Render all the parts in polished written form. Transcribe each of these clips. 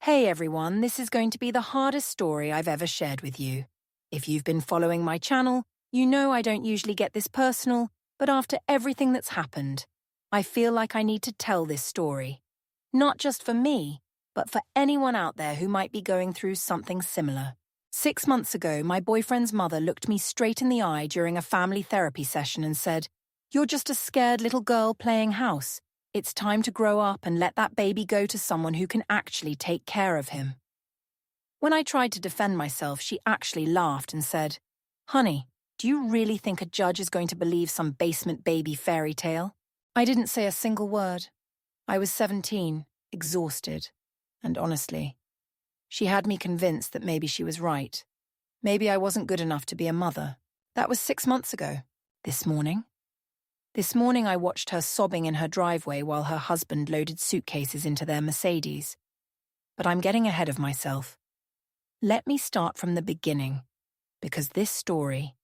Hey everyone, this is going to be the hardest story I've ever shared with you. If you've been following my channel, you know I don't usually get this personal, but after everything that's happened, I feel like I need to tell this story. Not just for me, but for anyone out there who might be going through something similar. 6 months ago, my boyfriend's mother looked me straight in the eye during a family therapy session and said, "You're just a scared little girl playing house. It's time to grow up and let that baby go to someone who can actually take care of him." When I tried to defend myself, she actually laughed and said, "Honey, do you really think a judge is going to believe some basement baby fairy tale?" I didn't say a single word. I was 17, exhausted, and honestly, she had me convinced that maybe she was right. Maybe I wasn't good enough to be a mother. That was 6 months ago. This morning I watched her sobbing in her driveway while her husband loaded suitcases into their Mercedes. But I'm getting ahead of myself. Let me start from the beginning, because this story,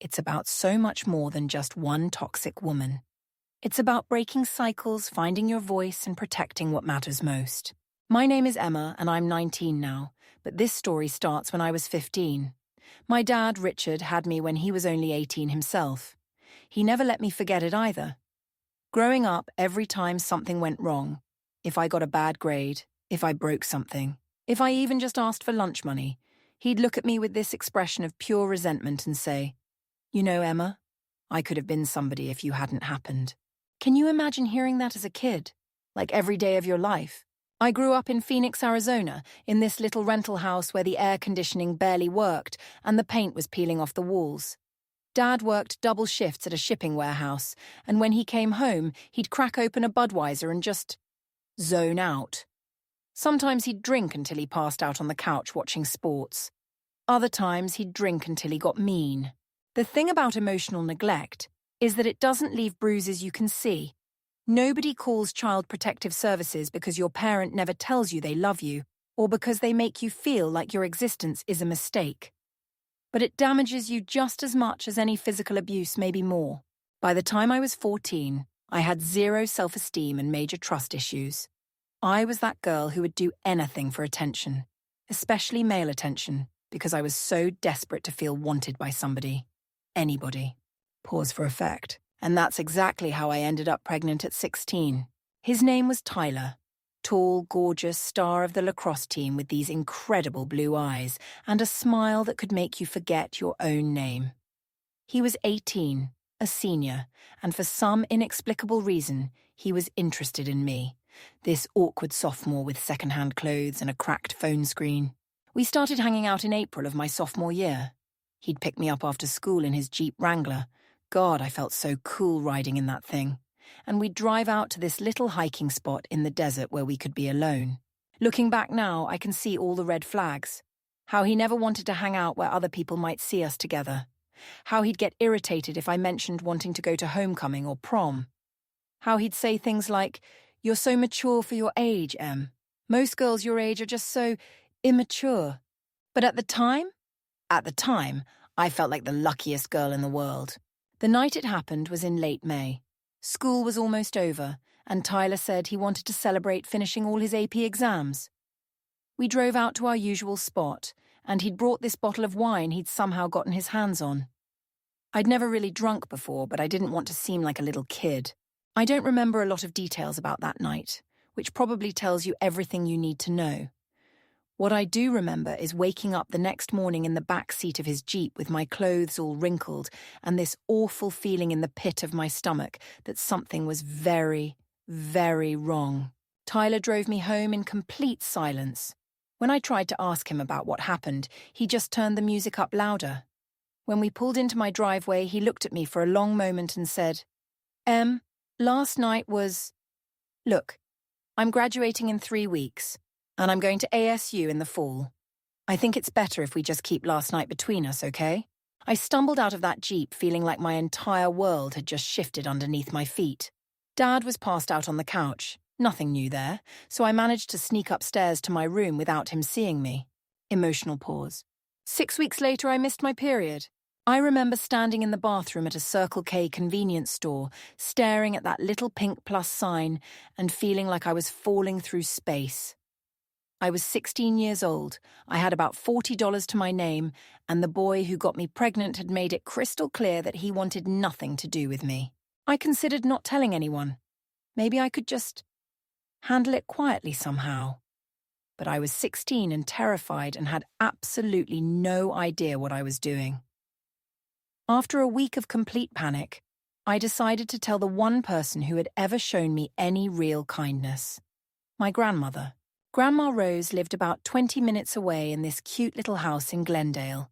it's about so much more than just one toxic woman. It's about breaking cycles, finding your voice, and protecting what matters most. My name is Emma, and I'm 19 now, but this story starts when I was 15. My dad, Richard, had me when he was only 18 himself. He never let me forget it either. Growing up, every time something went wrong, if I got a bad grade, if I broke something, if I even just asked for lunch money, he'd look at me with this expression of pure resentment and say, "You know, Emma, I could have been somebody if you hadn't happened." Can you imagine hearing that as a kid? Like every day of your life? I grew up in Phoenix, Arizona, in this little rental house where the air conditioning barely worked and the paint was peeling off the walls. Dad worked double shifts at a shipping warehouse, and when he came home, he'd crack open a Budweiser and just zone out. Sometimes he'd drink until he passed out on the couch watching sports. Other times he'd drink until he got mean. The thing about emotional neglect is that it doesn't leave bruises you can see. Nobody calls Child Protective Services because your parent never tells you they love you, or because they make you feel like your existence is a mistake. But it damages you just as much as any physical abuse, maybe more. By the time I was 14, I had zero self-esteem and major trust issues. I was that girl who would do anything for attention, especially male attention, because I was so desperate to feel wanted by somebody. Anybody. Pause for effect. And that's exactly how I ended up pregnant at 16. His name was Tyler. Tall, gorgeous star of the lacrosse team with these incredible blue eyes and a smile that could make you forget your own name. He was 18, a senior, and for some inexplicable reason, he was interested in me, this awkward sophomore with second-hand clothes and a cracked phone screen. We started hanging out in April of my sophomore year. He'd pick me up after school in his Jeep Wrangler. God, I felt so cool riding in that thing. And we'd drive out to this little hiking spot in the desert where we could be alone. Looking back now, I can see all the red flags. How he never wanted to hang out where other people might see us together. How he'd get irritated if I mentioned wanting to go to homecoming or prom. How he'd say things like, "You're so mature for your age, Em. Most girls your age are just so immature." But at the time, I felt like the luckiest girl in the world. The night it happened was in late May. School was almost over, and Tyler said he wanted to celebrate finishing all his AP exams. We drove out to our usual spot, and he'd brought this bottle of wine he'd somehow gotten his hands on. I'd never really drunk before, but I didn't want to seem like a little kid. I don't remember a lot of details about that night, which probably tells you everything you need to know. What I do remember is waking up the next morning in the back seat of his Jeep with my clothes all wrinkled and this awful feeling in the pit of my stomach that something was very, very wrong. Tyler drove me home in complete silence. When I tried to ask him about what happened, he just turned the music up louder. When we pulled into my driveway, he looked at me for a long moment and said, "Em, last night was... Look, I'm graduating in 3 weeks. And I'm going to ASU in the fall. I think it's better if we just keep last night between us, okay?" I stumbled out of that Jeep feeling like my entire world had just shifted underneath my feet. Dad was passed out on the couch. Nothing new there, so I managed to sneak upstairs to my room without him seeing me. Emotional pause. 6 weeks later, I missed my period. I remember standing in the bathroom at a Circle K convenience store, staring at that little pink plus sign and feeling like I was falling through space. I was 16 years old, I had about $40 to my name, and the boy who got me pregnant had made it crystal clear that he wanted nothing to do with me. I considered not telling anyone. Maybe I could just handle it quietly somehow. But I was 16 and terrified and had absolutely no idea what I was doing. After a week of complete panic, I decided to tell the one person who had ever shown me any real kindness. My grandmother. Grandma Rose lived about 20 minutes away in this cute little house in Glendale.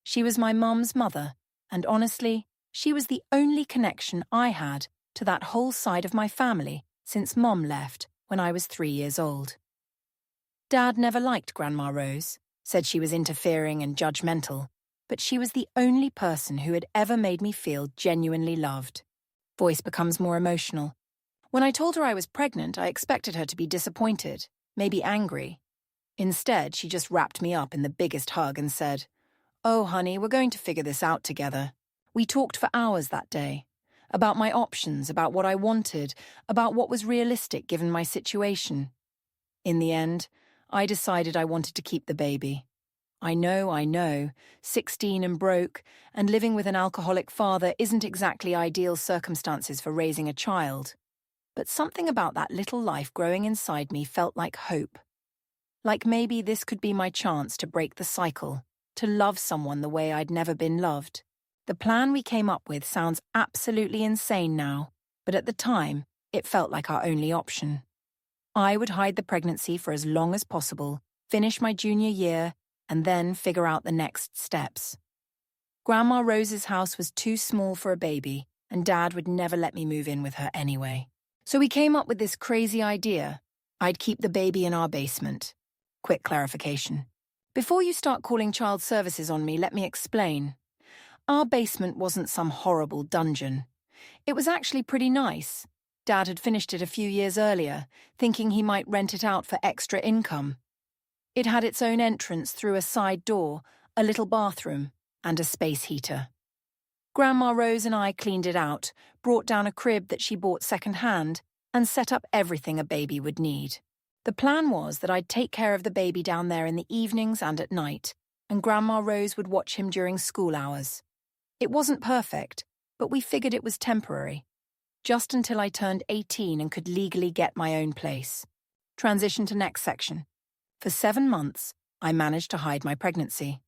She was my mum's mother, and honestly, she was the only connection I had to that whole side of my family since Mom left when I was 3 years old. Dad never liked Grandma Rose, said she was interfering and judgmental, but she was the only person who had ever made me feel genuinely loved. Voice becomes more emotional. When I told her I was pregnant, I expected her to be disappointed, maybe angry. Instead, she just wrapped me up in the biggest hug and said, "Oh, honey, we're going to figure this out together." We talked for hours that day, about my options, about what I wanted, about what was realistic given my situation. In the end, I decided I wanted to keep the baby. I know, 16 and broke, and living with an alcoholic father isn't exactly ideal circumstances for raising a child. But something about that little life growing inside me felt like hope. Like maybe this could be my chance to break the cycle, to love someone the way I'd never been loved. The plan we came up with sounds absolutely insane now, but at the time, it felt like our only option. I would hide the pregnancy for as long as possible, finish my junior year, and then figure out the next steps. Grandma Rose's house was too small for a baby, and Dad would never let me move in with her anyway. So we came up with this crazy idea. I'd keep the baby in our basement. Quick clarification. Before you start calling child services on me, let me explain. Our basement wasn't some horrible dungeon. It was actually pretty nice. Dad had finished it a few years earlier, thinking he might rent it out for extra income. It had its own entrance through a side door, a little bathroom, and a space heater. Grandma Rose and I cleaned it out, brought down a crib that she bought second-hand, and set up everything a baby would need. The plan was that I'd take care of the baby down there in the evenings and at night, and Grandma Rose would watch him during school hours. It wasn't perfect, but we figured it was temporary. Just until I turned 18 and could legally get my own place. Transition to next section. For 7 months, I managed to hide my pregnancy.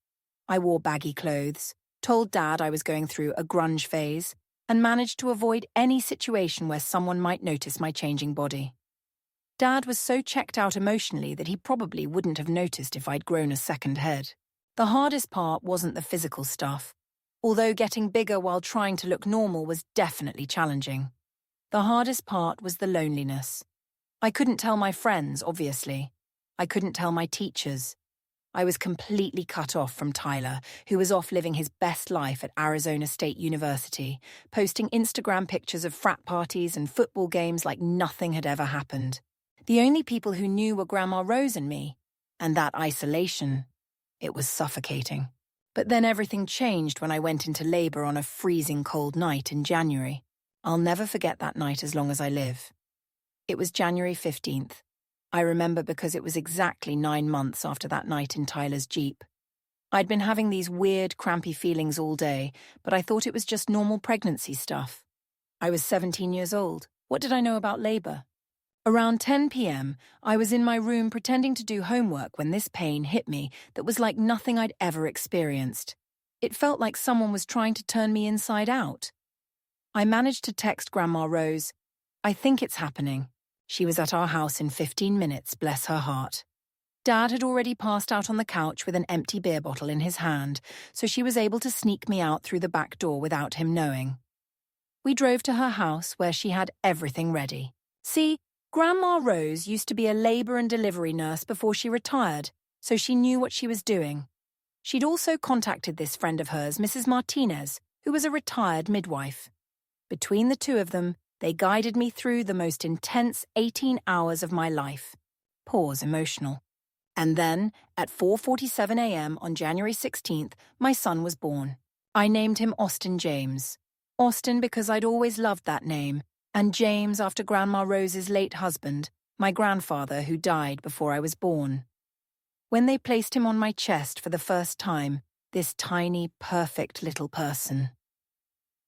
I wore baggy clothes, told Dad I was going through a grunge phase, and managed to avoid any situation where someone might notice my changing body. Dad was so checked out emotionally that he probably wouldn't have noticed if I'd grown a second head. The hardest part wasn't the physical stuff, although getting bigger while trying to look normal was definitely challenging. The hardest part was the loneliness. I couldn't tell my friends, obviously. I couldn't tell my teachers. I was completely cut off from Tyler, who was off living his best life at Arizona State University, posting Instagram pictures of frat parties and football games like nothing had ever happened. The only people who knew were Grandma Rose and me, and that isolation. It was suffocating. But then everything changed when I went into labor on a freezing cold night in January. I'll never forget that night as long as I live. It was January 15th. I remember because it was exactly 9 months after that night in Tyler's Jeep. I'd been having these weird, crampy feelings all day, but I thought it was just normal pregnancy stuff. I was 17 years old. What did I know about labor? Around 10 p.m., I was in my room pretending to do homework when this pain hit me that was like nothing I'd ever experienced. It felt like someone was trying to turn me inside out. I managed to text Grandma Rose, "I think it's happening." She was at our house in 15 minutes, bless her heart. Dad had already passed out on the couch with an empty beer bottle in his hand, so she was able to sneak me out through the back door without him knowing. We drove to her house where she had everything ready. See, Grandma Rose used to be a labor and delivery nurse before she retired, so she knew what she was doing. She'd also contacted this friend of hers, Mrs. Martinez, who was a retired midwife. Between the two of them, they guided me through the most intense 18 hours of my life. Pause emotional. And then, at 4:47 a.m. on January 16th, my son was born. I named him Austin James. Austin because I'd always loved that name, and James after Grandma Rose's late husband, my grandfather who died before I was born. When they placed him on my chest for the first time, this tiny, perfect little person.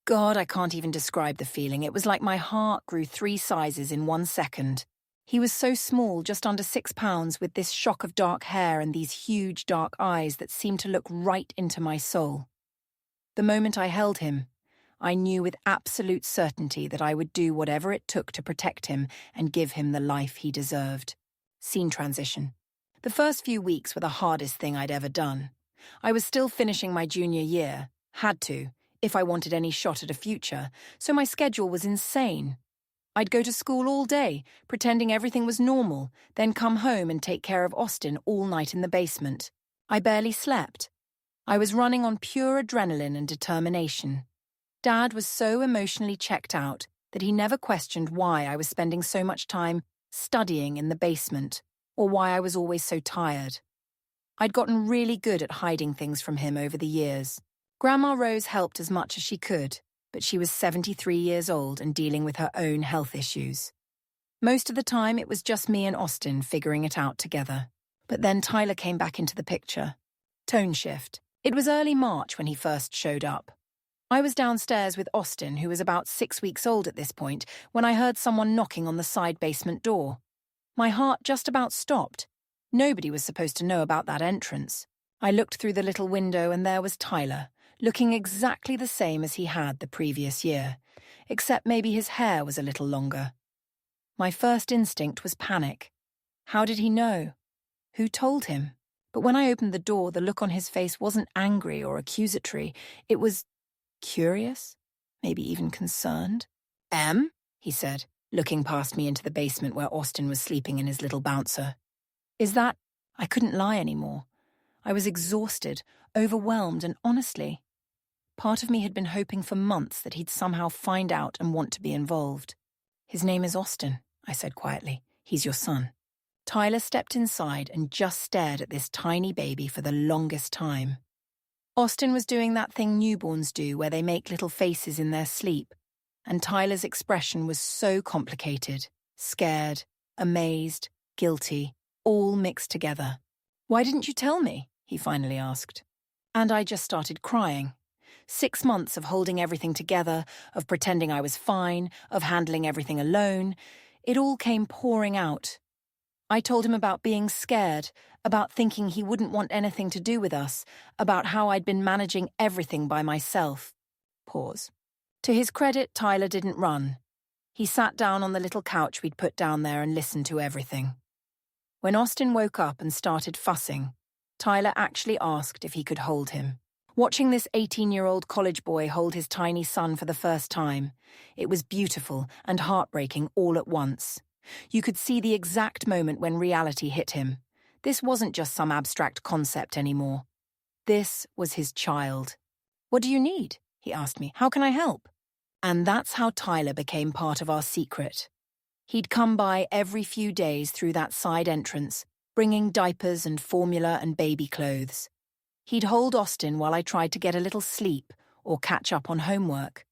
God, I can't even describe the feeling. It was like my heart grew 3 sizes in 1 second. He was so small, just under 6 pounds, with this shock of dark hair and these huge dark eyes that seemed to look right into my soul. The moment I held him, I knew with absolute certainty that I would do whatever it took to protect him and give him the life he deserved. Scene transition. The first few weeks were the hardest thing I'd ever done. I was still finishing my junior year, had to, if I wanted any shot at a future, so my schedule was insane. I'd go to school all day, pretending everything was normal, then come home and take care of Austin all night in the basement. I barely slept. I was running on pure adrenaline and determination. Dad was so emotionally checked out that he never questioned why I was spending so much time studying in the basement, or why I was always so tired. I'd gotten really good at hiding things from him over the years. Grandma Rose helped as much as she could, but she was 73 years old and dealing with her own health issues. Most of the time, it was just me and Austin figuring it out together. But then Tyler came back into the picture. Tone shift. It was early March when he first showed up. I was downstairs with Austin, who was about 6 weeks old at this point, when I heard someone knocking on the side basement door. My heart just about stopped. Nobody was supposed to know about that entrance. I looked through the little window and there was Tyler, looking exactly the same as he had the previous year, except maybe his hair was a little longer. My first instinct was panic. How did he know? Who told him? But when I opened the door, the look on his face wasn't angry or accusatory. It was curious, maybe even concerned. He said, looking past me into the basement where Austin was sleeping in his little bouncer. Is that... I couldn't lie anymore. I was exhausted, overwhelmed, and honestly, part of me had been hoping for months that he'd somehow find out and want to be involved. His name is Austin, I said quietly. He's your son. Tyler stepped inside and just stared at this tiny baby for the longest time. Austin was doing that thing newborns do where they make little faces in their sleep, and Tyler's expression was so complicated, scared, amazed, guilty, all mixed together. Why didn't you tell me? He finally asked. And I just started crying. 6 months of holding everything together, of pretending I was fine, of handling everything alone. It all came pouring out. I told him about being scared, about thinking he wouldn't want anything to do with us, about how I'd been managing everything by myself. Pause. To his credit, Tyler didn't run. He sat down on the little couch we'd put down there and listened to everything. When Austin woke up and started fussing, Tyler actually asked if he could hold him. Watching this 18-year-old college boy hold his tiny son for the first time, it was beautiful and heartbreaking all at once. You could see the exact moment when reality hit him. This wasn't just some abstract concept anymore. This was his child. What do you need? He asked me. How can I help? And that's how Tyler became part of our secret. He'd come by every few days through that side entrance, bringing diapers and formula and baby clothes. He'd hold Austin while I tried to get a little sleep or catch up on homework.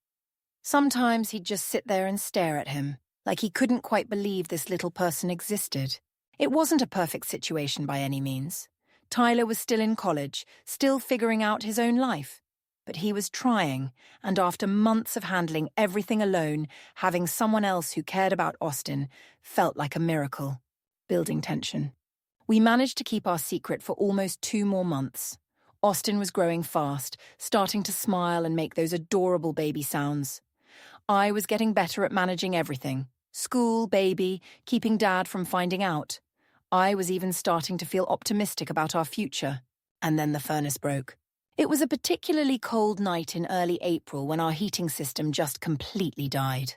Sometimes he'd just sit there and stare at him, like he couldn't quite believe this little person existed. It wasn't a perfect situation by any means. Tyler was still in college, still figuring out his own life. But he was trying, and after months of handling everything alone, having someone else who cared about Austin felt like a miracle. Building tension. We managed to keep our secret for almost 2 more months. Austin was growing fast, starting to smile and make those adorable baby sounds. I was getting better at managing everything. School, baby, keeping Dad from finding out. I was even starting to feel optimistic about our future. And then the furnace broke. It was a particularly cold night in early April when our heating system just completely died.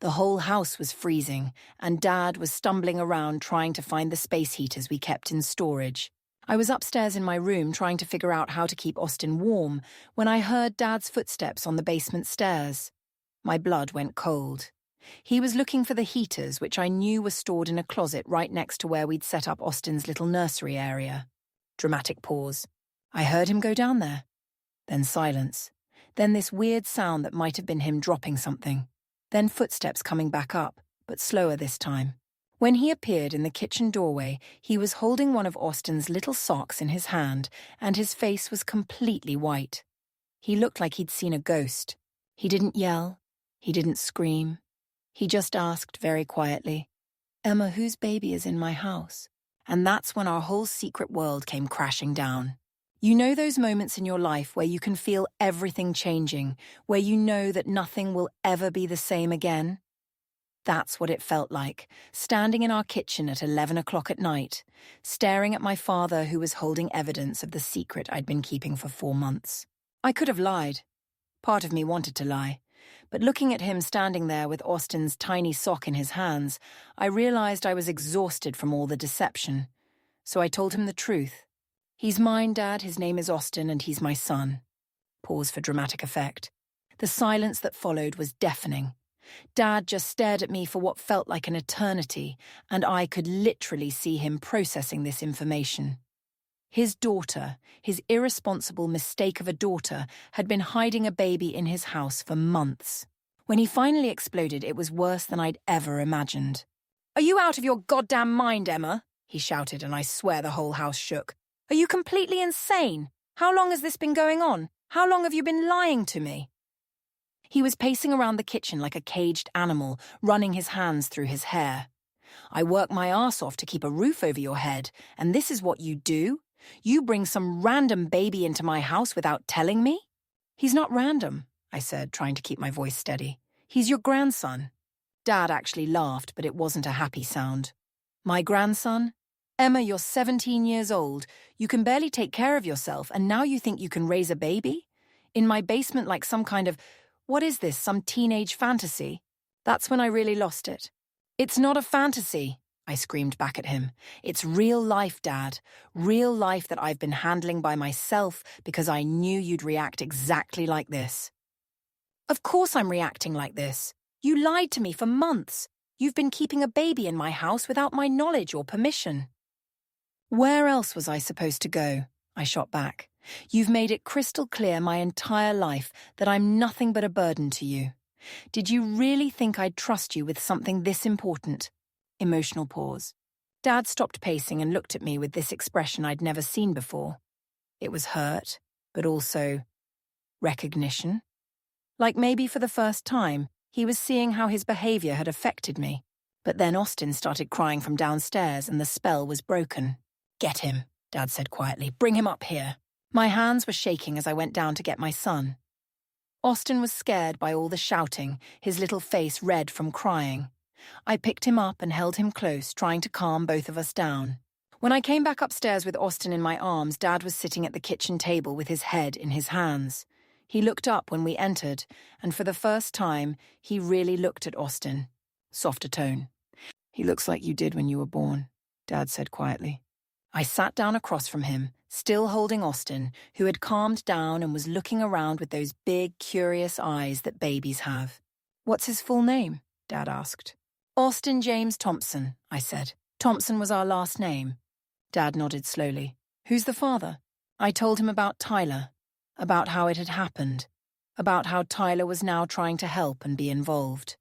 The whole house was freezing, and Dad was stumbling around trying to find the space heaters we kept in storage. I was upstairs in my room trying to figure out how to keep Austin warm when I heard Dad's footsteps on the basement stairs. My blood went cold. He was looking for the heaters, which I knew were stored in a closet right next to where we'd set up Austin's little nursery area. Dramatic pause. I heard him go down there. Then silence. Then this weird sound that might have been him dropping something. Then footsteps coming back up, but slower this time. When he appeared in the kitchen doorway, he was holding one of Austin's little socks in his hand, and his face was completely white. He looked like he'd seen a ghost. He didn't yell. He didn't scream. He just asked very quietly, "Emma, whose baby is in my house?" And that's when our whole secret world came crashing down. You know those moments in your life where you can feel everything changing, where you know that nothing will ever be the same again? That's what it felt like, standing in our kitchen at 11 o'clock at night, staring at my father who was holding evidence of the secret I'd been keeping for 4 months. I could have lied. Part of me wanted to lie. But looking at him standing there with Austin's tiny sock in his hands, I realized I was exhausted from all the deception. So I told him the truth. "He's mine, Dad. His name is Austin, and he's my son." Pause for dramatic effect. The silence that followed was deafening. Dad just stared at me for what felt like an eternity, and I could literally see him processing this information. His daughter, his irresponsible mistake of a daughter, had been hiding a baby in his house for months. When he finally exploded, it was worse than I'd ever imagined. "Are you out of your goddamn mind, Emma?" he shouted, and I swear the whole house shook. "Are you completely insane? How long has this been going on? How long have you been lying to me?" He was pacing around the kitchen like a caged animal, running his hands through his hair. "I work my arse off to keep a roof over your head, and this is what you do? You bring some random baby into my house without telling me?" "He's not random," I said, trying to keep my voice steady. "He's your grandson." Dad actually laughed, but it wasn't a happy sound. "My grandson? Emma, you're 17 years old. You can barely take care of yourself, and now you think you can raise a baby? In my basement like some kind of... What is this, some teenage fantasy?" That's when I really lost it. "It's not a fantasy," I screamed back at him. "It's real life, Dad. Real life that I've been handling by myself because I knew you'd react exactly like this." "Of course I'm reacting like this. You lied to me for months. You've been keeping a baby in my house without my knowledge or permission." "Where else was I supposed to go?" I shot back. "You've made it crystal clear my entire life that I'm nothing but a burden to you. Did you really think I'd trust you with something this important?" Emotional pause. Dad stopped pacing and looked at me with this expression I'd never seen before. It was hurt, but also recognition. Like maybe for the first time, he was seeing how his behavior had affected me. But then Austin started crying from downstairs and the spell was broken. "Get him," Dad said quietly. "Bring him up here." My hands were shaking as I went down to get my son. Austin was scared by all the shouting, his little face red from crying. I picked him up and held him close, trying to calm both of us down. When I came back upstairs with Austin in my arms, Dad was sitting at the kitchen table with his head in his hands. He looked up when we entered, and for the first time, he really looked at Austin. Softer tone. "He looks like you did when you were born," Dad said quietly. I sat down across from him, still holding Austin, who had calmed down and was looking around with those big, curious eyes that babies have. "What's his full name?" Dad asked. "Austin James Thompson," I said. "Thompson was our last name." Dad nodded slowly. "Who's the father?" I told him about Tyler, about how it had happened, about how Tyler was now trying to help and be involved.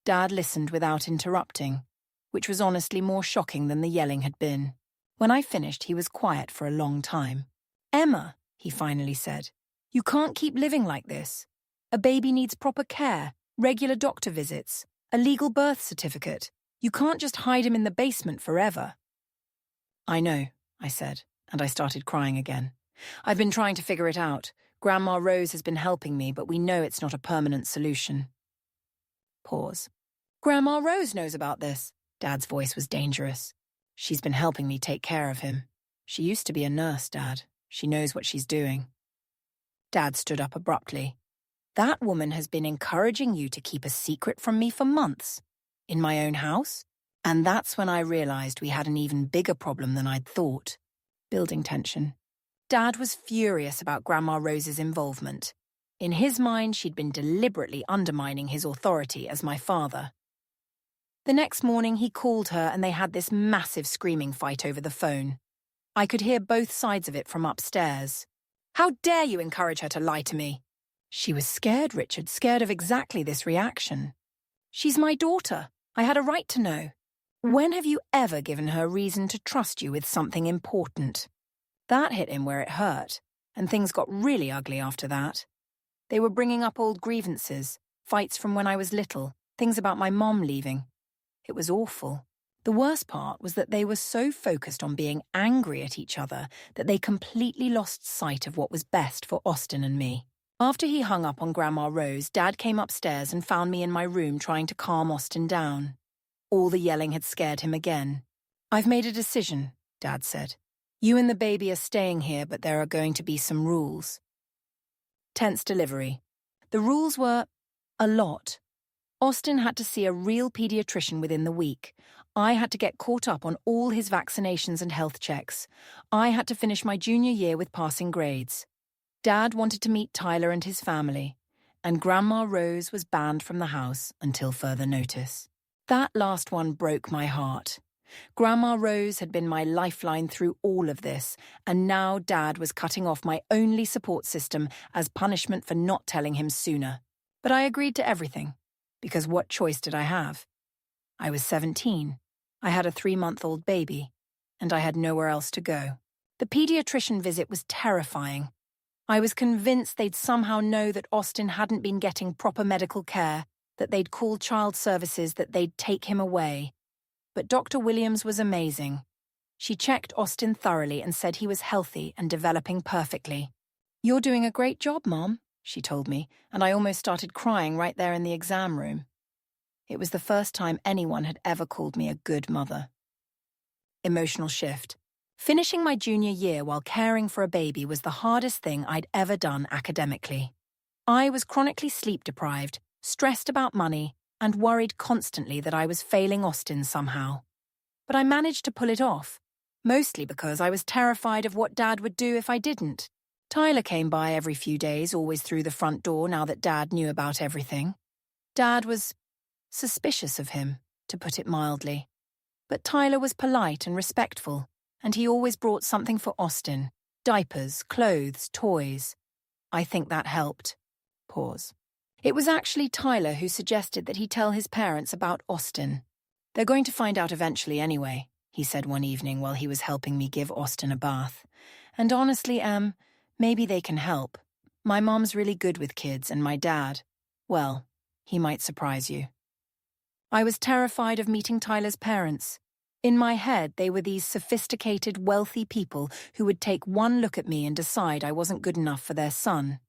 Dad listened without interrupting, which was honestly more shocking than the yelling had been. When I finished, he was quiet for a long time. "Emma," he finally said, "you can't keep living like this. A baby needs proper care, regular doctor visits, a legal birth certificate. You can't just hide him in the basement forever." "I know," I said, and I started crying again. "I've been trying to figure it out. Grandma Rose has been helping me, but we know it's not a permanent solution." Pause. "Grandma Rose knows about this." Dad's voice was dangerous. "She's been helping me take care of him. She used to be a nurse, Dad. She knows what she's doing." Dad stood up abruptly. "That woman has been encouraging you to keep a secret from me for months. In my own house?" And that's when I realized we had an even bigger problem than I'd thought. Building tension. Dad was furious about Grandma Rose's involvement. In his mind, she'd been deliberately undermining his authority as my father. The next morning, he called her and they had this massive screaming fight over the phone. I could hear both sides of it from upstairs. "How dare you encourage her to lie to me?" She was scared, Richard, scared of exactly this reaction. "She's my daughter. I had a right to know." When have you ever given her reason to trust you with something important? That hit him where it hurt, and things got really ugly after that. They were bringing up old grievances, fights from when I was little, things about my mom leaving. It was awful. The worst part was that they were so focused on being angry at each other that they completely lost sight of what was best for Austin and me. After he hung up on Grandma Rose, Dad came upstairs and found me in my room trying to calm Austin down. All the yelling had scared him again. "I've made a decision," Dad said. "You and the baby are staying here, but there are going to be some rules." Tense delivery. The rules were a lot. Austin had to see a real pediatrician within the week. I had to get caught up on all his vaccinations and health checks. I had to finish my junior year with passing grades. Dad wanted to meet Tyler and his family, and Grandma Rose was banned from the house until further notice. That last one broke my heart. Grandma Rose had been my lifeline through all of this, and now Dad was cutting off my only support system as punishment for not telling him sooner. But I agreed to everything, because what choice did I have? I was 17. I had a 3-month-old baby, and I had nowhere else to go. The pediatrician visit was terrifying. I was convinced they'd somehow know that Austin hadn't been getting proper medical care, that they'd call child services, that they'd take him away. But Dr. Williams was amazing. She checked Austin thoroughly and said he was healthy and developing perfectly. "You're doing a great job, Mom," she told me, and I almost started crying right there in the exam room. It was the first time anyone had ever called me a good mother. Emotional shift. Finishing my junior year while caring for a baby was the hardest thing I'd ever done academically. I was chronically sleep-deprived, stressed about money, and worried constantly that I was failing Austin somehow. But I managed to pull it off, mostly because I was terrified of what Dad would do if I didn't. Tyler came by every few days, always through the front door now that Dad knew about everything. Dad was suspicious of him, to put it mildly. But Tyler was polite and respectful, and he always brought something for Austin: diapers, clothes, toys. I think that helped. Pause. It was actually Tyler who suggested that he tell his parents about Austin. "They're going to find out eventually anyway," he said one evening while he was helping me give Austin a bath. "And honestly, maybe they can help. My mom's really good with kids, and my dad, well, he might surprise you." I was terrified of meeting Tyler's parents. In my head, they were these sophisticated, wealthy people who would take one look at me and decide I wasn't good enough for their son.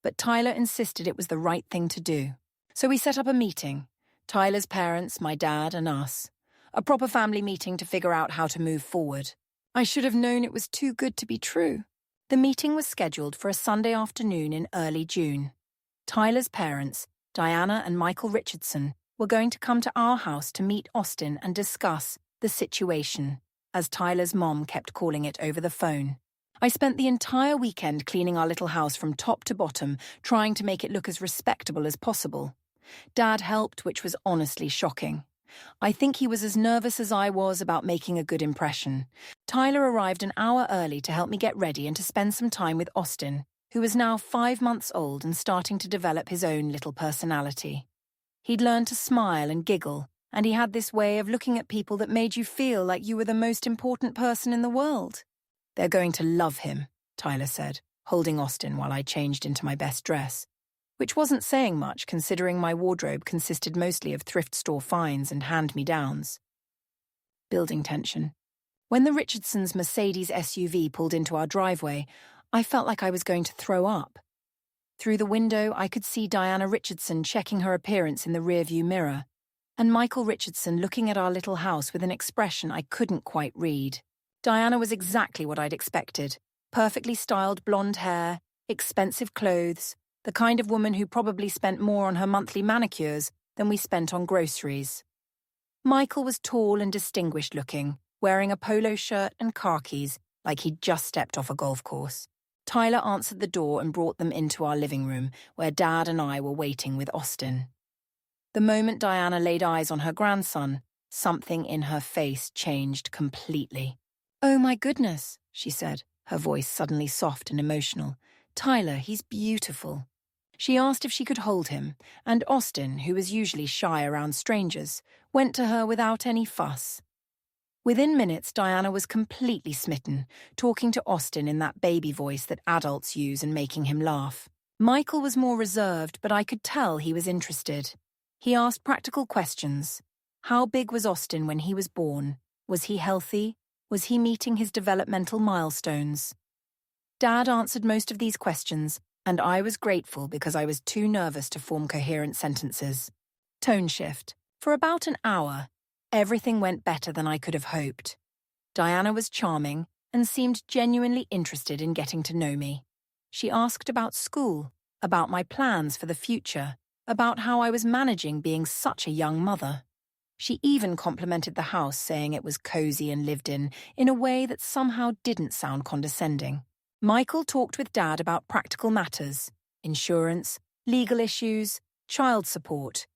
But Tyler insisted it was the right thing to do. So we set up a meeting. Tyler's parents, my dad, and us. A proper family meeting to figure out how to move forward. I should have known it was too good to be true. The meeting was scheduled for a Sunday afternoon in early June. Tyler's parents, Diana and Michael Richardson, were going to come to our house to meet Austin and discuss the situation, as Tyler's mom kept calling it over the phone. I spent the entire weekend cleaning our little house from top to bottom, trying to make it look as respectable as possible. Dad helped, which was honestly shocking. I think he was as nervous as I was about making a good impression. Tyler arrived an hour early to help me get ready and to spend some time with Austin, who was now 5 months old and starting to develop his own little personality. He'd learned to smile and giggle, and he had this way of looking at people that made you feel like you were the most important person in the world. "They're going to love him," Tyler said, holding Austin while I changed into my best dress, which wasn't saying much considering my wardrobe consisted mostly of thrift store finds and hand-me-downs. Building tension. When the Richardsons' Mercedes SUV pulled into our driveway, I felt like I was going to throw up. Through the window, I could see Diana Richardson checking her appearance in the rearview mirror, and Michael Richardson looking at our little house with an expression I couldn't quite read. Diana was exactly what I'd expected. Perfectly styled blonde hair, expensive clothes, the kind of woman who probably spent more on her monthly manicures than we spent on groceries. Michael was tall and distinguished looking, wearing a polo shirt and khakis like he'd just stepped off a golf course. Tyler answered the door and brought them into our living room, where Dad and I were waiting with Austin. The moment Diana laid eyes on her grandson, something in her face changed completely. "Oh my goodness," she said, her voice suddenly soft and emotional. "Tyler, he's beautiful." She asked if she could hold him, and Austin, who was usually shy around strangers, went to her without any fuss. Within minutes, Diana was completely smitten, talking to Austin in that baby voice that adults use and making him laugh. Michael was more reserved, but I could tell he was interested. He asked practical questions. How big was Austin when he was born? Was he healthy? Was he meeting his developmental milestones? Dad answered most of these questions, and I was grateful because I was too nervous to form coherent sentences. Tone shift. For about an hour, everything went better than I could have hoped. Diana was charming and seemed genuinely interested in getting to know me. She asked about school, about my plans for the future, about how I was managing being such a young mother. She even complimented the house, saying it was cozy and lived in a way that somehow didn't sound condescending. Michael talked with Dad about practical matters, insurance, legal issues, child support.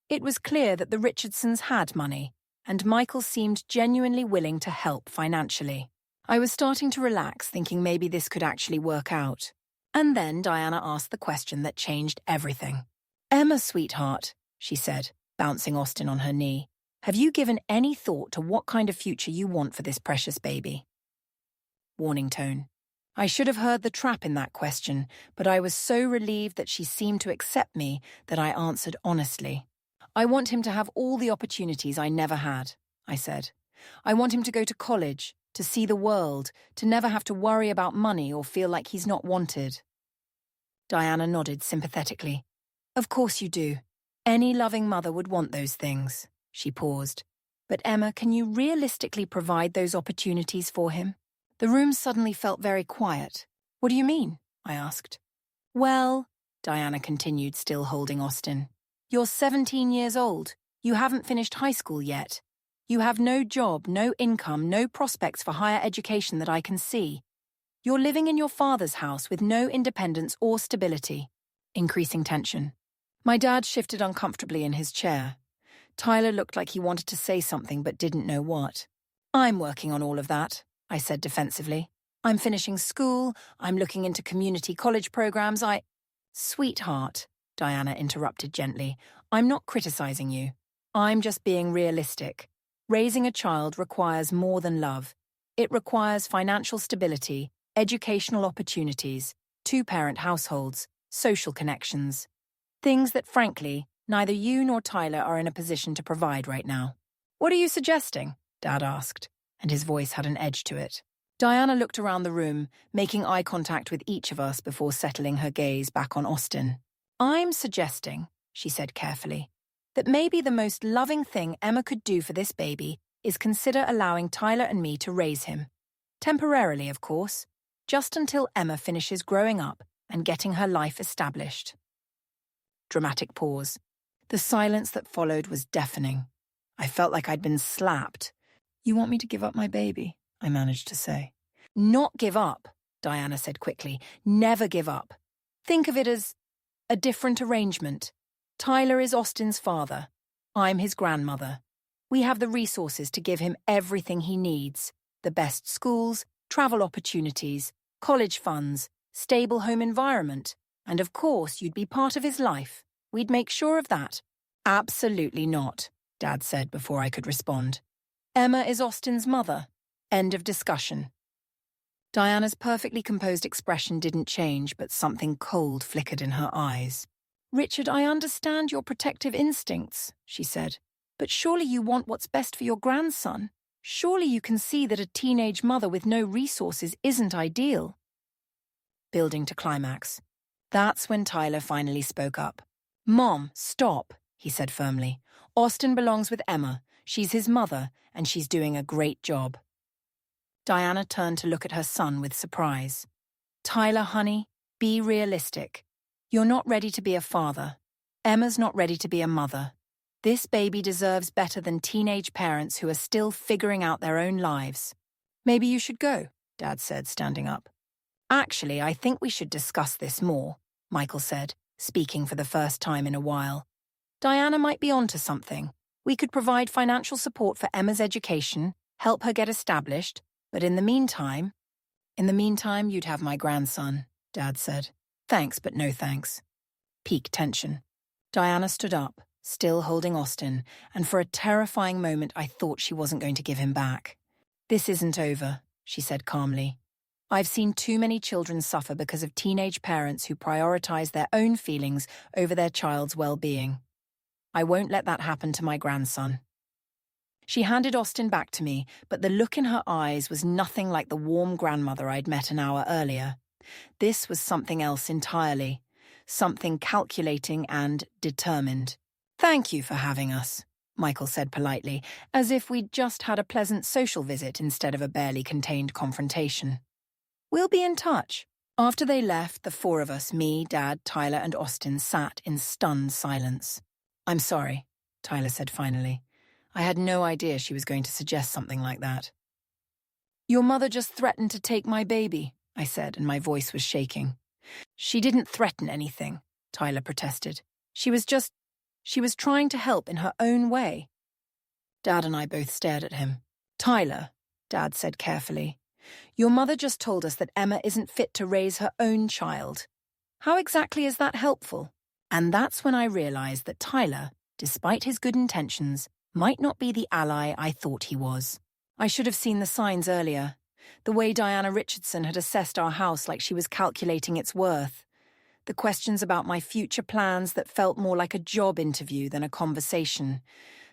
It was clear that the Richardsons had money, and Michael seemed genuinely willing to help financially. I was starting to relax, thinking maybe this could actually work out. And then Diana asked the question that changed everything. "Emma, sweetheart," she said, bouncing Austin on her knee, "have you given any thought to what kind of future you want for this precious baby?" Warning tone. I should have heard the trap in that question, but I was so relieved that she seemed to accept me that I answered honestly. "I want him to have all the opportunities I never had," I said. "I want him to go to college, to see the world, to never have to worry about money or feel like he's not wanted." Diana nodded sympathetically. "Of course you do. Any loving mother would want those things." She paused. "But Emma, can you realistically provide those opportunities for him?" The room suddenly felt very quiet. "What do you mean?" I asked. "Well," Diana continued, still holding Austin, "you're 17 years old. You haven't finished high school yet. You have no job, no income, no prospects for higher education that I can see. You're living in your father's house with no independence or stability." Increasing tension. My dad shifted uncomfortably in his chair. Tyler looked like he wanted to say something but didn't know what. "I'm working on all of that," I said defensively. "I'm finishing school, I'm looking into community college programs, Sweetheart," Diana interrupted gently, "I'm not criticizing you. I'm just being realistic. Raising a child requires more than love. It requires financial stability, educational opportunities, two-parent households, social connections. Things that, frankly, neither you nor Tyler are in a position to provide right now." "What are you suggesting?" Dad asked, and his voice had an edge to it. Diana looked around the room, making eye contact with each of us before settling her gaze back on Austin. "I'm suggesting," she said carefully, "that maybe the most loving thing Emma could do for this baby is consider allowing Tyler and me to raise him. Temporarily, of course, just until Emma finishes growing up and getting her life established." Dramatic pause. The silence that followed was deafening. I felt like I'd been slapped. "You want me to give up my baby?" I managed to say. "Not give up," Diana said quickly. "Never give up. Think of it as a different arrangement. Tyler is Austin's father. I'm his grandmother. We have the resources to give him everything he needs. The best schools, travel opportunities, college funds, stable home environment. And of course, you'd be part of his life. We'd make sure of that." "Absolutely not," Dad said before I could respond. "Emma is Austin's mother. End of discussion." Diana's perfectly composed expression didn't change, but something cold flickered in her eyes. "Richard, I understand your protective instincts," she said, "but surely you want what's best for your grandson. Surely you can see that a teenage mother with no resources isn't ideal." Building to climax. That's when Tyler finally spoke up. "Mom, stop," he said firmly. "Austin belongs with Emma. She's his mother, and she's doing a great job." Diana turned to look at her son with surprise. "Tyler, honey, be realistic. You're not ready to be a father. Emma's not ready to be a mother. This baby deserves better than teenage parents who are still figuring out their own lives." "Maybe you should go," Dad said, standing up. "Actually, I think we should discuss this more," Michael said, speaking for the first time in a while. "Diana might be onto something. We could provide financial support for Emma's education, help her get established, but in the meantime, you'd have my grandson," Dad said. "Thanks, but no thanks." Peak tension. Diana stood up, still holding Austin, and for a terrifying moment I thought she wasn't going to give him back. "This isn't over," she said calmly. "I've seen too many children suffer because of teenage parents who prioritize their own feelings over their child's well-being. I won't let that happen to my grandson." She handed Austin back to me, but the look in her eyes was nothing like the warm grandmother I'd met an hour earlier. This was something else entirely, something calculating and determined. "Thank you for having us," Michael said politely, as if we'd just had a pleasant social visit instead of a barely contained confrontation. "We'll be in touch." After they left, the four of us, me, Dad, Tyler, and Austin, sat in stunned silence. "I'm sorry," Tyler said finally. "I had no idea she was going to suggest something like that." "Your mother just threatened to take my baby," I said, and my voice was shaking. "She didn't threaten anything," Tyler protested. She was trying to help in her own way." Dad and I both stared at him. "Tyler," Dad said carefully, "your mother just told us that Emma isn't fit to raise her own child. How exactly is that helpful?" And that's when I realized that Tyler, despite his good intentions, might not be the ally I thought he was. I should have seen the signs earlier. The way Diana Richardson had assessed our house like she was calculating its worth. The questions about my future plans that felt more like a job interview than a conversation.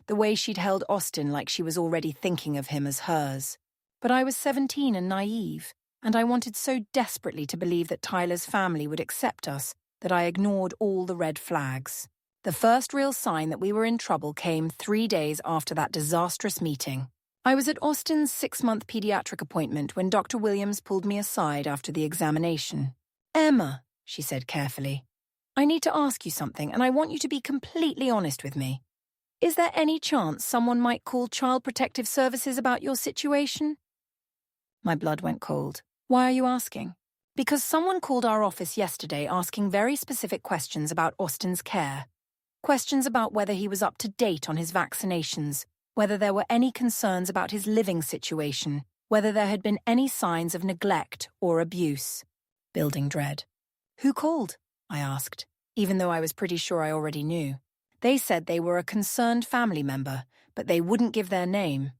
The way she'd held Austin like she was already thinking of him as hers. But I was 17 and naive, and I wanted so desperately to believe that Tyler's family would accept us that I ignored all the red flags. The first real sign that we were in trouble came 3 days after that disastrous meeting. I was at Austin's 6-month pediatric appointment when Dr. Williams pulled me aside after the examination. "Emma," she said carefully, "I need to ask you something, and I want you to be completely honest with me. Is there any chance someone might call Child Protective Services about your situation?" My blood went cold. "Why are you asking?" "Because someone called our office yesterday asking very specific questions about Austin's care. Questions about whether he was up to date on his vaccinations, whether there were any concerns about his living situation, whether there had been any signs of neglect or abuse." Building dread. "Who called?" I asked, even though I was pretty sure I already knew. They said they were a concerned family member, but they wouldn't give their name.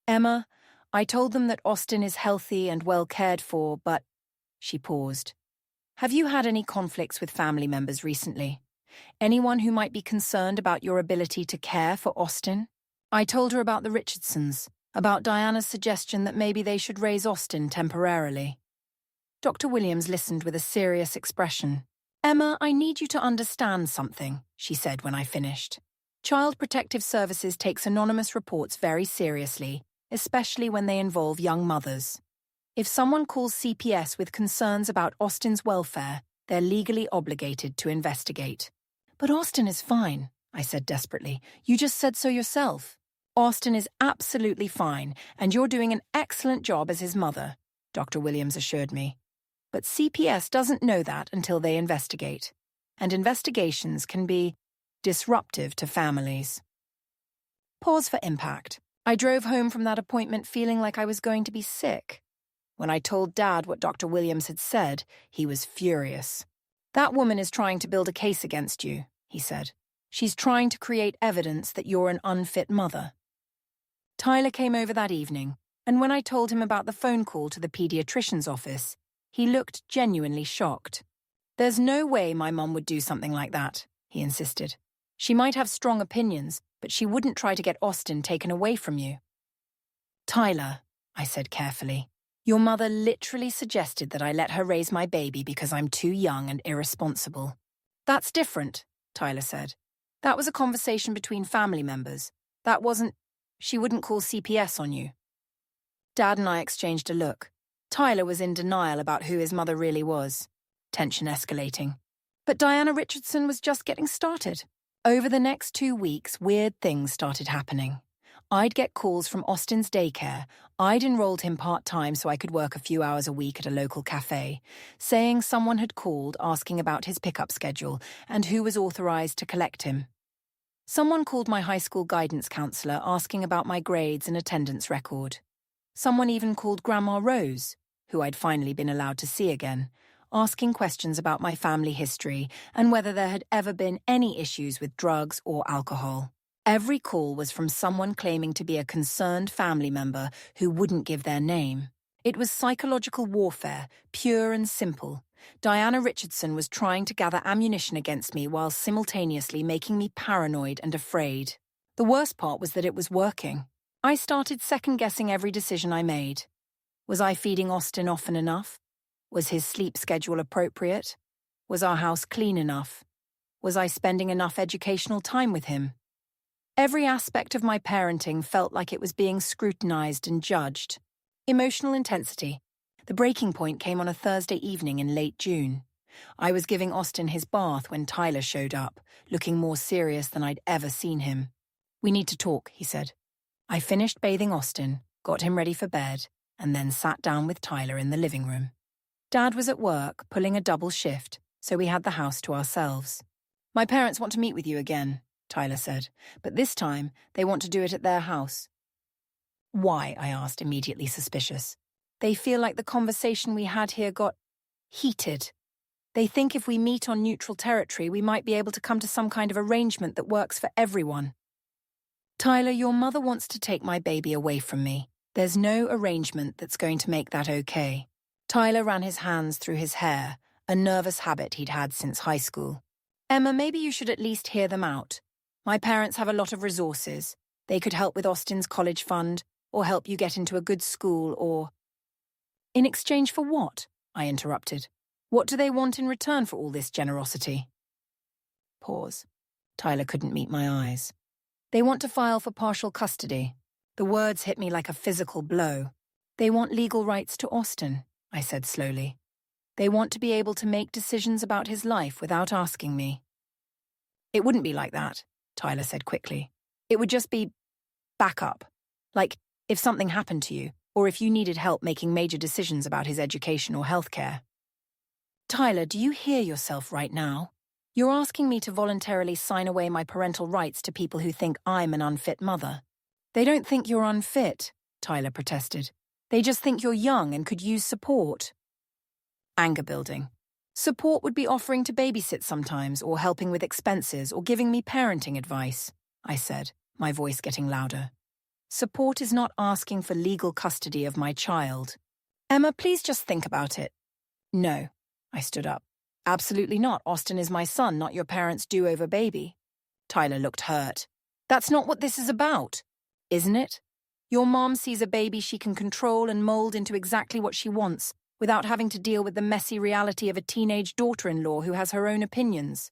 "Emma, I told them that Austin is healthy and well cared for, but..." She paused. "Have you had any conflicts with family members recently? Anyone who might be concerned about your ability to care for Austin?" I told her about the Richardsons, about Diana's suggestion that maybe they should raise Austin temporarily. Dr. Williams listened with a serious expression. "Emma, I need you to understand something," she said when I finished. "Child Protective Services takes anonymous reports very seriously, especially when they involve young mothers. If someone calls CPS with concerns about Austin's welfare, they're legally obligated to investigate." "But Austin is fine," I said desperately. "You just said so yourself." "Austin is absolutely fine, and you're doing an excellent job as his mother," Dr. Williams assured me. "But CPS doesn't know that until they investigate. And investigations can be disruptive to families." Pause for impact. I drove home from that appointment feeling like I was going to be sick. When I told Dad what Dr. Williams had said, he was furious. "That woman is trying to build a case against you," he said. "She's trying to create evidence that you're an unfit mother." Tyler came over that evening, and when I told him about the phone call to the pediatrician's office, he looked genuinely shocked. "There's no way my mum would do something like that," he insisted. "She might have strong opinions, but she wouldn't try to get Austin taken away from you." "Tyler," I said carefully, "your mother literally suggested that I let her raise my baby because I'm too young and irresponsible." "That's different," Tyler said. "That was a conversation between family members. That wasn't... She wouldn't call CPS on you." Dad and I exchanged a look. Tyler was in denial about who his mother really was. Tension escalating. But Diana Richardson was just getting started. Over the next 2 weeks, weird things started happening. I'd get calls from Austin's daycare. I'd enrolled him part-time so I could work a few hours a week at a local cafe, saying someone had called asking about his pickup schedule and who was authorized to collect him. Someone called my high school guidance counselor asking about my grades and attendance record. Someone even called Grandma Rose, who I'd finally been allowed to see again, asking questions about my family history and whether there had ever been any issues with drugs or alcohol. Every call was from someone claiming to be a concerned family member who wouldn't give their name. It was psychological warfare, pure and simple. Diana Richardson was trying to gather ammunition against me while simultaneously making me paranoid and afraid. The worst part was that it was working. I started second-guessing every decision I made. Was I feeding Austin often enough? Was his sleep schedule appropriate? Was our house clean enough? Was I spending enough educational time with him? Every aspect of my parenting felt like it was being scrutinized and judged. Emotional intensity. The breaking point came on a Thursday evening in late June. I was giving Austin his bath when Tyler showed up, looking more serious than I'd ever seen him. "We need to talk," he said. I finished bathing Austin, got him ready for bed, and then sat down with Tyler in the living room. Dad was at work, pulling a double shift, so we had the house to ourselves. "My parents want to meet with you again," Tyler said, "but this time they want to do it at their house." "Why?" I asked, immediately suspicious. "They feel like the conversation we had here got heated. They think if we meet on neutral territory, we might be able to come to some kind of arrangement that works for everyone." "Tyler, your mother wants to take my baby away from me. There's no arrangement that's going to make that okay." Tyler ran his hands through his hair, a nervous habit he'd had since high school. "Emma, maybe you should at least hear them out. My parents have a lot of resources. They could help with Austin's college fund, or help you get into a good school, or—" "In exchange for what?" I interrupted. "What do they want in return for all this generosity?" Pause. Tyler couldn't meet my eyes. "They want to file for partial custody." The words hit me like a physical blow. "They want legal rights to Austin," I said slowly. "They want to be able to make decisions about his life without asking me." "It wouldn't be like that," Tyler said quickly. "It would just be backup. Like, if something happened to you, or if you needed help making major decisions about his education or healthcare." "Tyler, do you hear yourself right now? You're asking me to voluntarily sign away my parental rights to people who think I'm an unfit mother." "They don't think you're unfit," Tyler protested. "They just think you're young and could use support." Anger building. "Support would be offering to babysit sometimes, or helping with expenses, or giving me parenting advice," I said, my voice getting louder. "Support is not asking for legal custody of my child." "Emma, please just think about it." "No," I stood up. "Absolutely not. Austin is my son, not your parents' do-over baby." Tyler looked hurt. "That's not what this is about." "Isn't it? Your mom sees a baby she can control and mold into exactly what she wants, without having to deal with the messy reality of a teenage daughter-in-law who has her own opinions."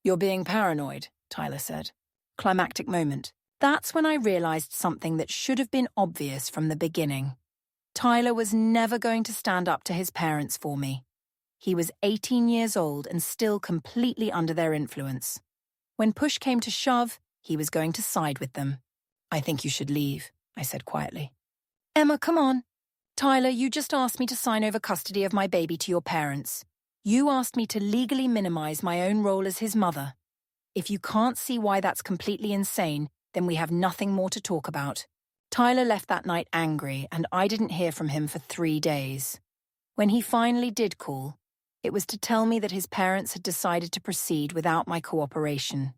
"You're being paranoid," Tyler said. Climactic moment. That's when I realized something that should have been obvious from the beginning. Tyler was never going to stand up to his parents for me. He was 18 years old and still completely under their influence. When push came to shove, he was going to side with them. "I think you should leave," I said quietly. "Emma, come on. Tyler, you just asked me to sign over custody of my baby to your parents. You asked me to legally minimize my own role as his mother. If you can't see why that's completely insane, then we have nothing more to talk about." Tyler left that night angry, and I didn't hear from him for 3 days. When he finally did call, it was to tell me that his parents had decided to proceed without my cooperation.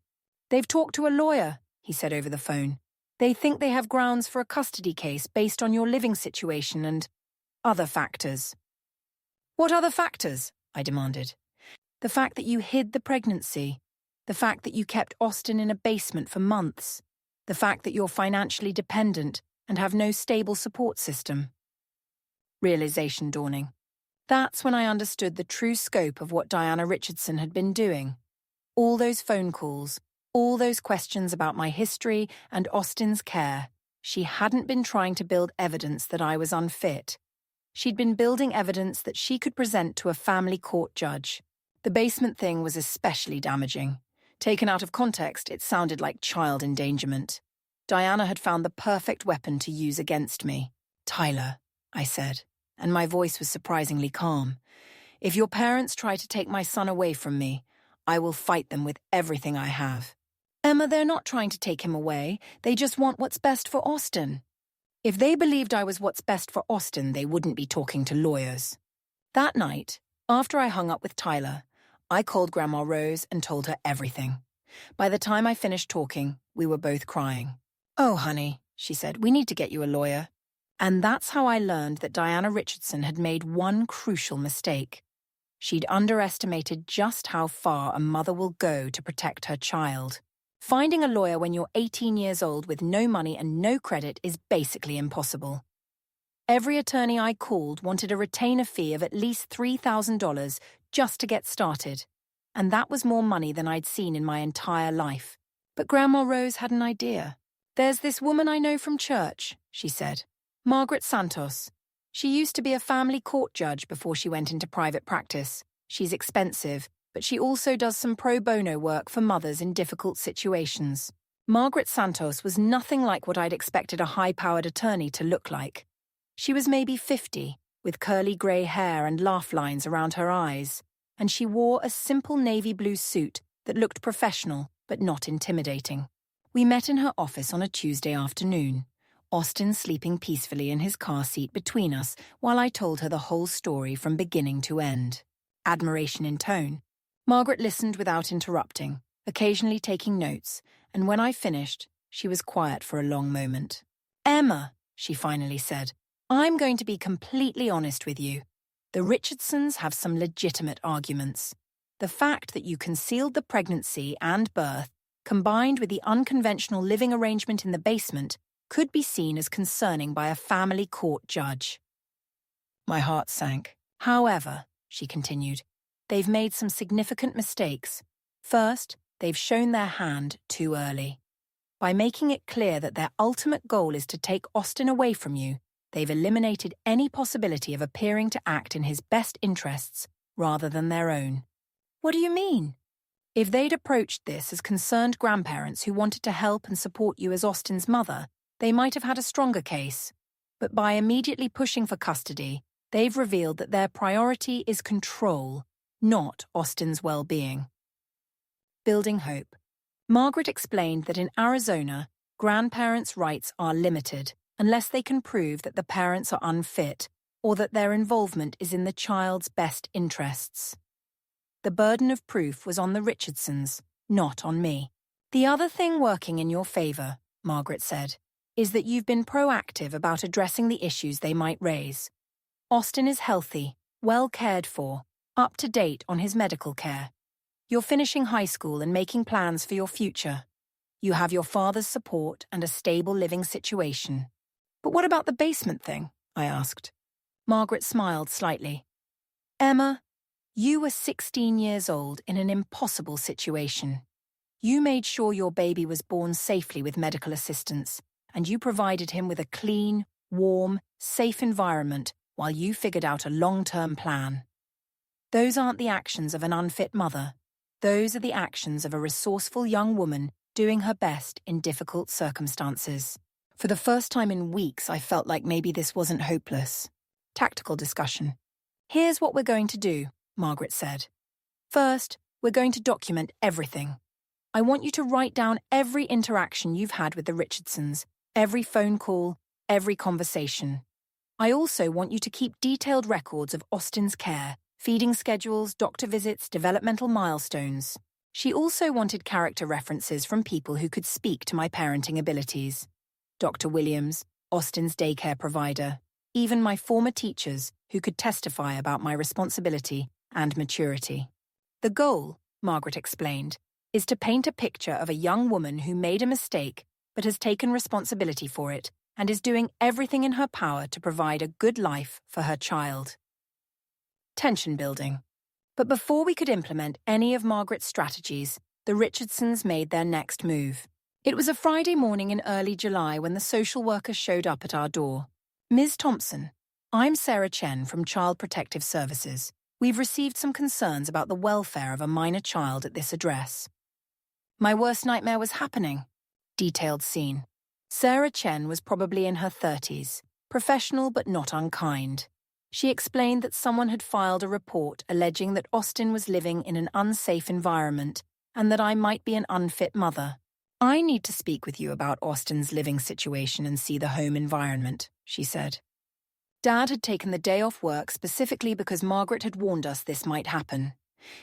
"They've talked to a lawyer," he said over the phone. "They think they have grounds for a custody case based on your living situation and other factors." "What other factors?" I demanded. "The fact that you hid the pregnancy. The fact that you kept Austin in a basement for months. The fact that you're financially dependent and have no stable support system." Realization dawning. That's when I understood the true scope of what Diana Richardson had been doing. All those phone calls, all those questions about my history and Austin's care. She hadn't been trying to build evidence that I was unfit. She'd been building evidence that she could present to a family court judge. The basement thing was especially damaging. Taken out of context, it sounded like child endangerment. Diana had found the perfect weapon to use against me. "Tyler," I said, and my voice was surprisingly calm. "If your parents try to take my son away from me, I will fight them with everything I have." "Emma, they're not trying to take him away. They just want what's best for Austin." "If they believed I was what's best for Austin, they wouldn't be talking to lawyers." That night, After I hung up with Tyler, I called Grandma Rose and told her everything. By the time I finished talking, we were both crying. "Oh, honey," she said, "we need to get you a lawyer." And that's how I learned that Diana Richardson had made one crucial mistake. She'd underestimated just how far a mother will go to protect her child. Finding a lawyer when you're 18 years old with no money and no credit is basically impossible. Every attorney I called wanted a retainer fee of at least $3,000 just to get started, and that was more money than I'd seen in my entire life. But Grandma Rose had an idea. "There's this woman I know from church," she said. "Margaret Santos. She used to be a family court judge before she went into private practice. She's expensive, but she also does some pro bono work for mothers in difficult situations." Margaret Santos was nothing like what I'd expected a high-powered attorney to look like. She was maybe 50, with curly grey hair and laugh lines around her eyes, and she wore a simple navy blue suit that looked professional but not intimidating. We met in her office on a Tuesday afternoon, Austin sleeping peacefully in his car seat between us while I told her the whole story from beginning to end. Admiration in tone. Margaret listened without interrupting, occasionally taking notes, and when I finished, she was quiet for a long moment. "Emma," she finally said, "I'm going to be completely honest with you. The Richardsons have some legitimate arguments. The fact that you concealed the pregnancy and birth, combined with the unconventional living arrangement in the basement, could be seen as concerning by a family court judge." My heart sank. "However," she continued, "they've made some significant mistakes. First, they've shown their hand too early. By making it clear that their ultimate goal is to take Austin away from you, they've eliminated any possibility of appearing to act in his best interests rather than their own." "What do you mean?" "If they'd approached this as concerned grandparents who wanted to help and support you as Austin's mother, they might have had a stronger case. But by immediately pushing for custody, they've revealed that their priority is control, not Austin's well-being." Building hope. Margaret explained that in Arizona, grandparents' rights are limited unless they can prove that the parents are unfit or that their involvement is in the child's best interests. The burden of proof was on the Richardsons, not on me. "The other thing working in your favor," Margaret said, "is that you've been proactive about addressing the issues they might raise. Austin is healthy, well cared for, up to date on his medical care. You're finishing high school and making plans for your future. You have your father's support and a stable living situation." "But what about the basement thing?" I asked. Margaret smiled slightly. "Emma, you were 16 years old in an impossible situation. You made sure your baby was born safely with medical assistance, and you provided him with a clean, warm, safe environment while you figured out a long-term plan. Those aren't the actions of an unfit mother. Those are the actions of a resourceful young woman doing her best in difficult circumstances." For the first time in weeks, I felt like maybe this wasn't hopeless. Tactical discussion. "Here's what we're going to do," Margaret said. "First, we're going to document everything. I want you to write down every interaction you've had with the Richardsons, every phone call, every conversation. I also want you to keep detailed records of Austin's care, feeding schedules, doctor visits, developmental milestones." She also wanted character references from people who could speak to my parenting abilities. Dr. Williams, Austin's daycare provider, even my former teachers who could testify about my responsibility and maturity. "The goal," Margaret explained, "is to paint a picture of a young woman who made a mistake but has taken responsibility for it and is doing everything in her power to provide a good life for her child." Tension building. But before we could implement any of Margaret's strategies, the Richardsons made their next move. It was a Friday morning in early July when the social worker showed up at our door. "Ms. Thompson, I'm Sarah Chen from Child Protective Services. We've received some concerns about the welfare of a minor child at this address." My worst nightmare was happening. Detailed scene. Sarah Chen was probably in her 30s, professional but not unkind. She explained that someone had filed a report alleging that Austin was living in an unsafe environment and that I might be an unfit mother. "I need to speak with you about Austin's living situation and see the home environment," she said. Dad had taken the day off work specifically because Margaret had warned us this might happen.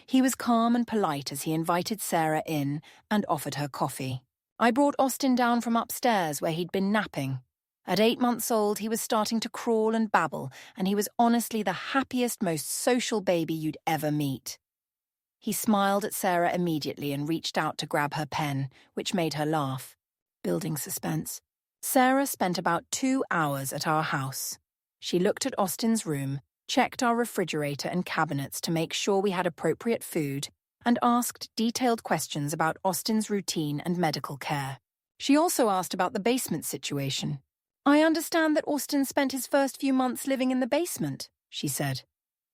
He was calm and polite as he invited Sarah in and offered her coffee. I brought Austin down from upstairs where he'd been napping. At 8 months old, he was starting to crawl and babble, and he was honestly the happiest, most social baby you'd ever meet. He smiled at Sarah immediately and reached out to grab her pen, which made her laugh. Building suspense. Sarah spent about 2 hours at our house. She looked at Austin's room, checked our refrigerator and cabinets to make sure we had appropriate food, and asked detailed questions about Austin's routine and medical care. She also asked about the basement situation. "I understand that Austin spent his first few months living in the basement," she said.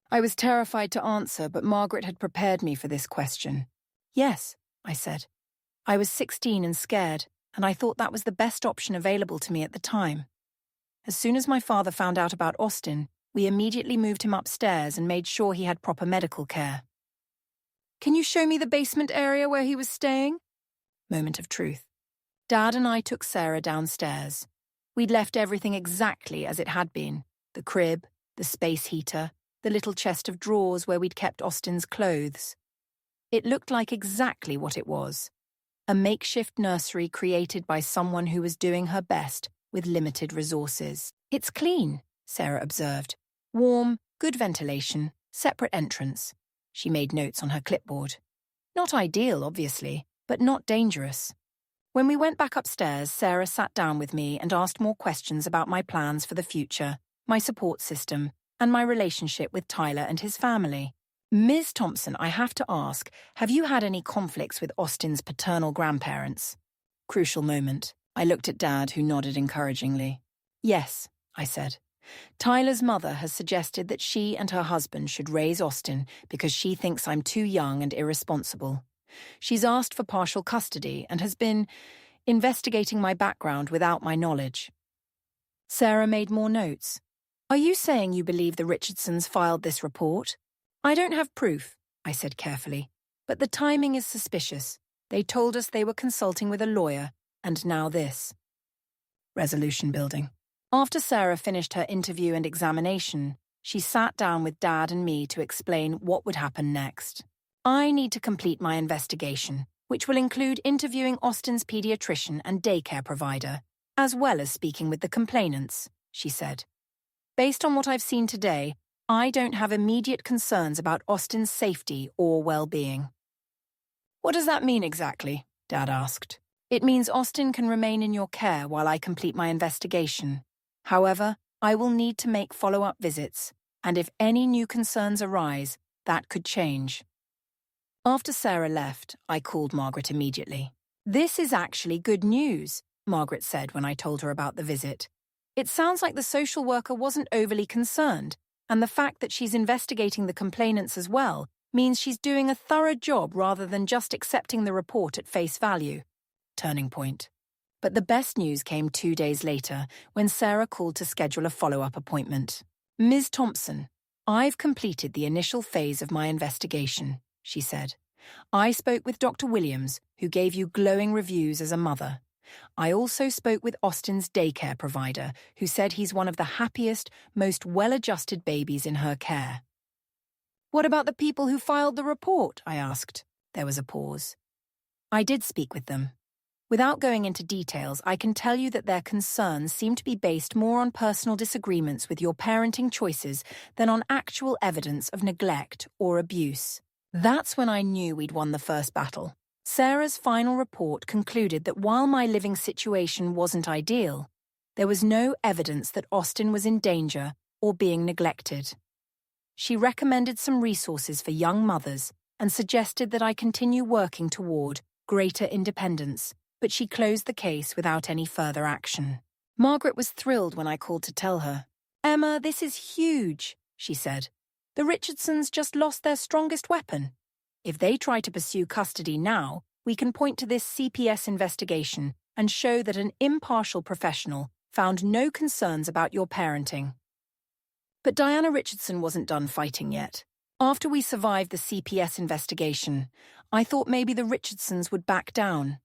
I was terrified to answer, but Margaret had prepared me for this question. "Yes," I said. I was 16 and scared, and I thought that was the best option available to me at the time. As soon as my father found out about Austin, we immediately moved him upstairs and made sure he had proper medical care. "Can you show me the basement area where he was staying?" Moment of truth. Dad and I took Sarah downstairs. We'd left everything exactly as it had been. The crib, the space heater, the little chest of drawers where we'd kept Austin's clothes. It looked like exactly what it was. A makeshift nursery created by someone who was doing her best with limited resources. "It's clean," Sarah observed. "Warm, good ventilation, separate entrance." She made notes on her clipboard. Not ideal, obviously, but not dangerous. When we went back upstairs, Sarah sat down with me and asked more questions about my plans for the future, my support system, and my relationship with Tyler and his family. "Ms. Thompson, I have to ask, have you had any conflicts with Austin's paternal grandparents?" Crucial moment. I looked at Dad, who nodded encouragingly. "Yes," I said. "Tyler's mother has suggested that she and her husband should raise Austin because she thinks I'm too young and irresponsible. She's asked for partial custody and has been investigating my background without my knowledge." Sarah made more notes. "Are you saying you believe the Richardsons filed this report?" "I don't have proof," I said carefully, "but the timing is suspicious. They told us they were consulting with a lawyer, and now this." Resolution building. After Sarah finished her interview and examination, she sat down with Dad and me to explain what would happen next. "I need to complete my investigation, which will include interviewing Austin's pediatrician and daycare provider, as well as speaking with the complainants," she said. "Based on what I've seen today, I don't have immediate concerns about Austin's safety or well-being." "What does that mean exactly?" Dad asked. "It means Austin can remain in your care while I complete my investigation. However, I will need to make follow-up visits, and if any new concerns arise, that could change." After Sarah left, I called Margaret immediately. "This is actually good news," Margaret said when I told her about the visit. "It sounds like the social worker wasn't overly concerned, and the fact that she's investigating the complainants as well means she's doing a thorough job rather than just accepting the report at face value." Turning point. But the best news came 2 days later when Sarah called to schedule a follow-up appointment. "Ms. Thompson, I've completed the initial phase of my investigation," she said. "I spoke with Dr. Williams, who gave you glowing reviews as a mother. I also spoke with Austin's daycare provider, who said he's one of the happiest, most well-adjusted babies in her care." "What about the people who filed the report?" I asked. There was a pause. "I did speak with them. Without going into details, I can tell you that their concerns seem to be based more on personal disagreements with your parenting choices than on actual evidence of neglect or abuse." That's when I knew we'd won the first battle. Sarah's final report concluded that while my living situation wasn't ideal, there was no evidence that Austin was in danger or being neglected. She recommended some resources for young mothers and suggested that I continue working toward greater independence, but she closed the case without any further action. Margaret was thrilled when I called to tell her. "Emma, this is huge," she said. "The Richardsons just lost their strongest weapon. If they try to pursue custody now, we can point to this CPS investigation and show that an impartial professional found no concerns about your parenting." But Diana Richardson wasn't done fighting yet. After we survived the CPS investigation, I thought maybe the Richardsons would back down.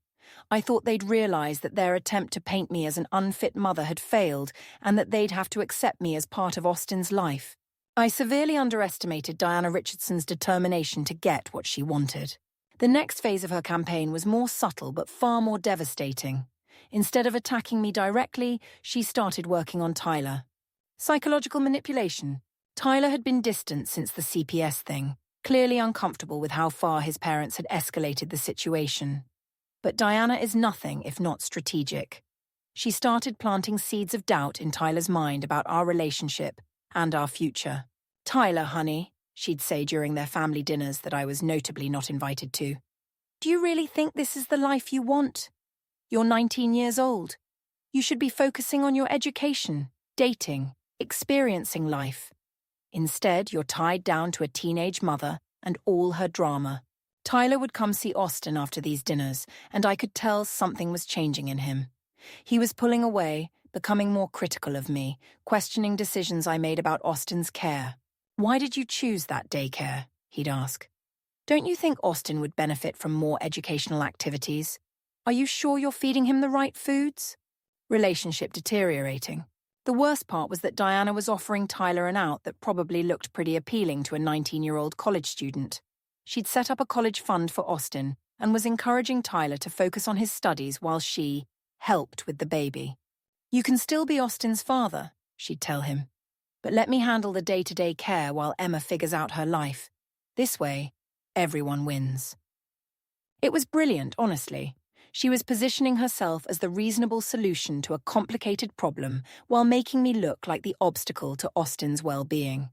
I thought they'd realize that their attempt to paint me as an unfit mother had failed and that they'd have to accept me as part of Austin's life. I severely underestimated Diana Richardson's determination to get what she wanted. The next phase of her campaign was more subtle but far more devastating. Instead of attacking me directly, she started working on Tyler. Psychological manipulation. Tyler had been distant since the CPS thing, clearly uncomfortable with how far his parents had escalated the situation. But Diana is nothing if not strategic. She started planting seeds of doubt in Tyler's mind about our relationship and our future. "Tyler, honey," she'd say during their family dinners that I was notably not invited to, "do you really think this is the life you want? You're 19 years old. You should be focusing on your education, dating, experiencing life. Instead, you're tied down to a teenage mother and all her drama." Tyler would come see Austin after these dinners, and I could tell something was changing in him. He was pulling away, becoming more critical of me, questioning decisions I made about Austin's care. "Why did you choose that daycare?" he'd ask. "Don't you think Austin would benefit from more educational activities? Are you sure you're feeding him the right foods?" Relationship deteriorating. The worst part was that Diana was offering Tyler an out that probably looked pretty appealing to a 19-year-old college student. She'd set up a college fund for Austin and was encouraging Tyler to focus on his studies while she helped with the baby. "You can still be Austin's father," she'd tell him, "but let me handle the day-to-day care while Emma figures out her life. This way, everyone wins." It was brilliant, honestly. She was positioning herself as the reasonable solution to a complicated problem while making me look like the obstacle to Austin's well-being.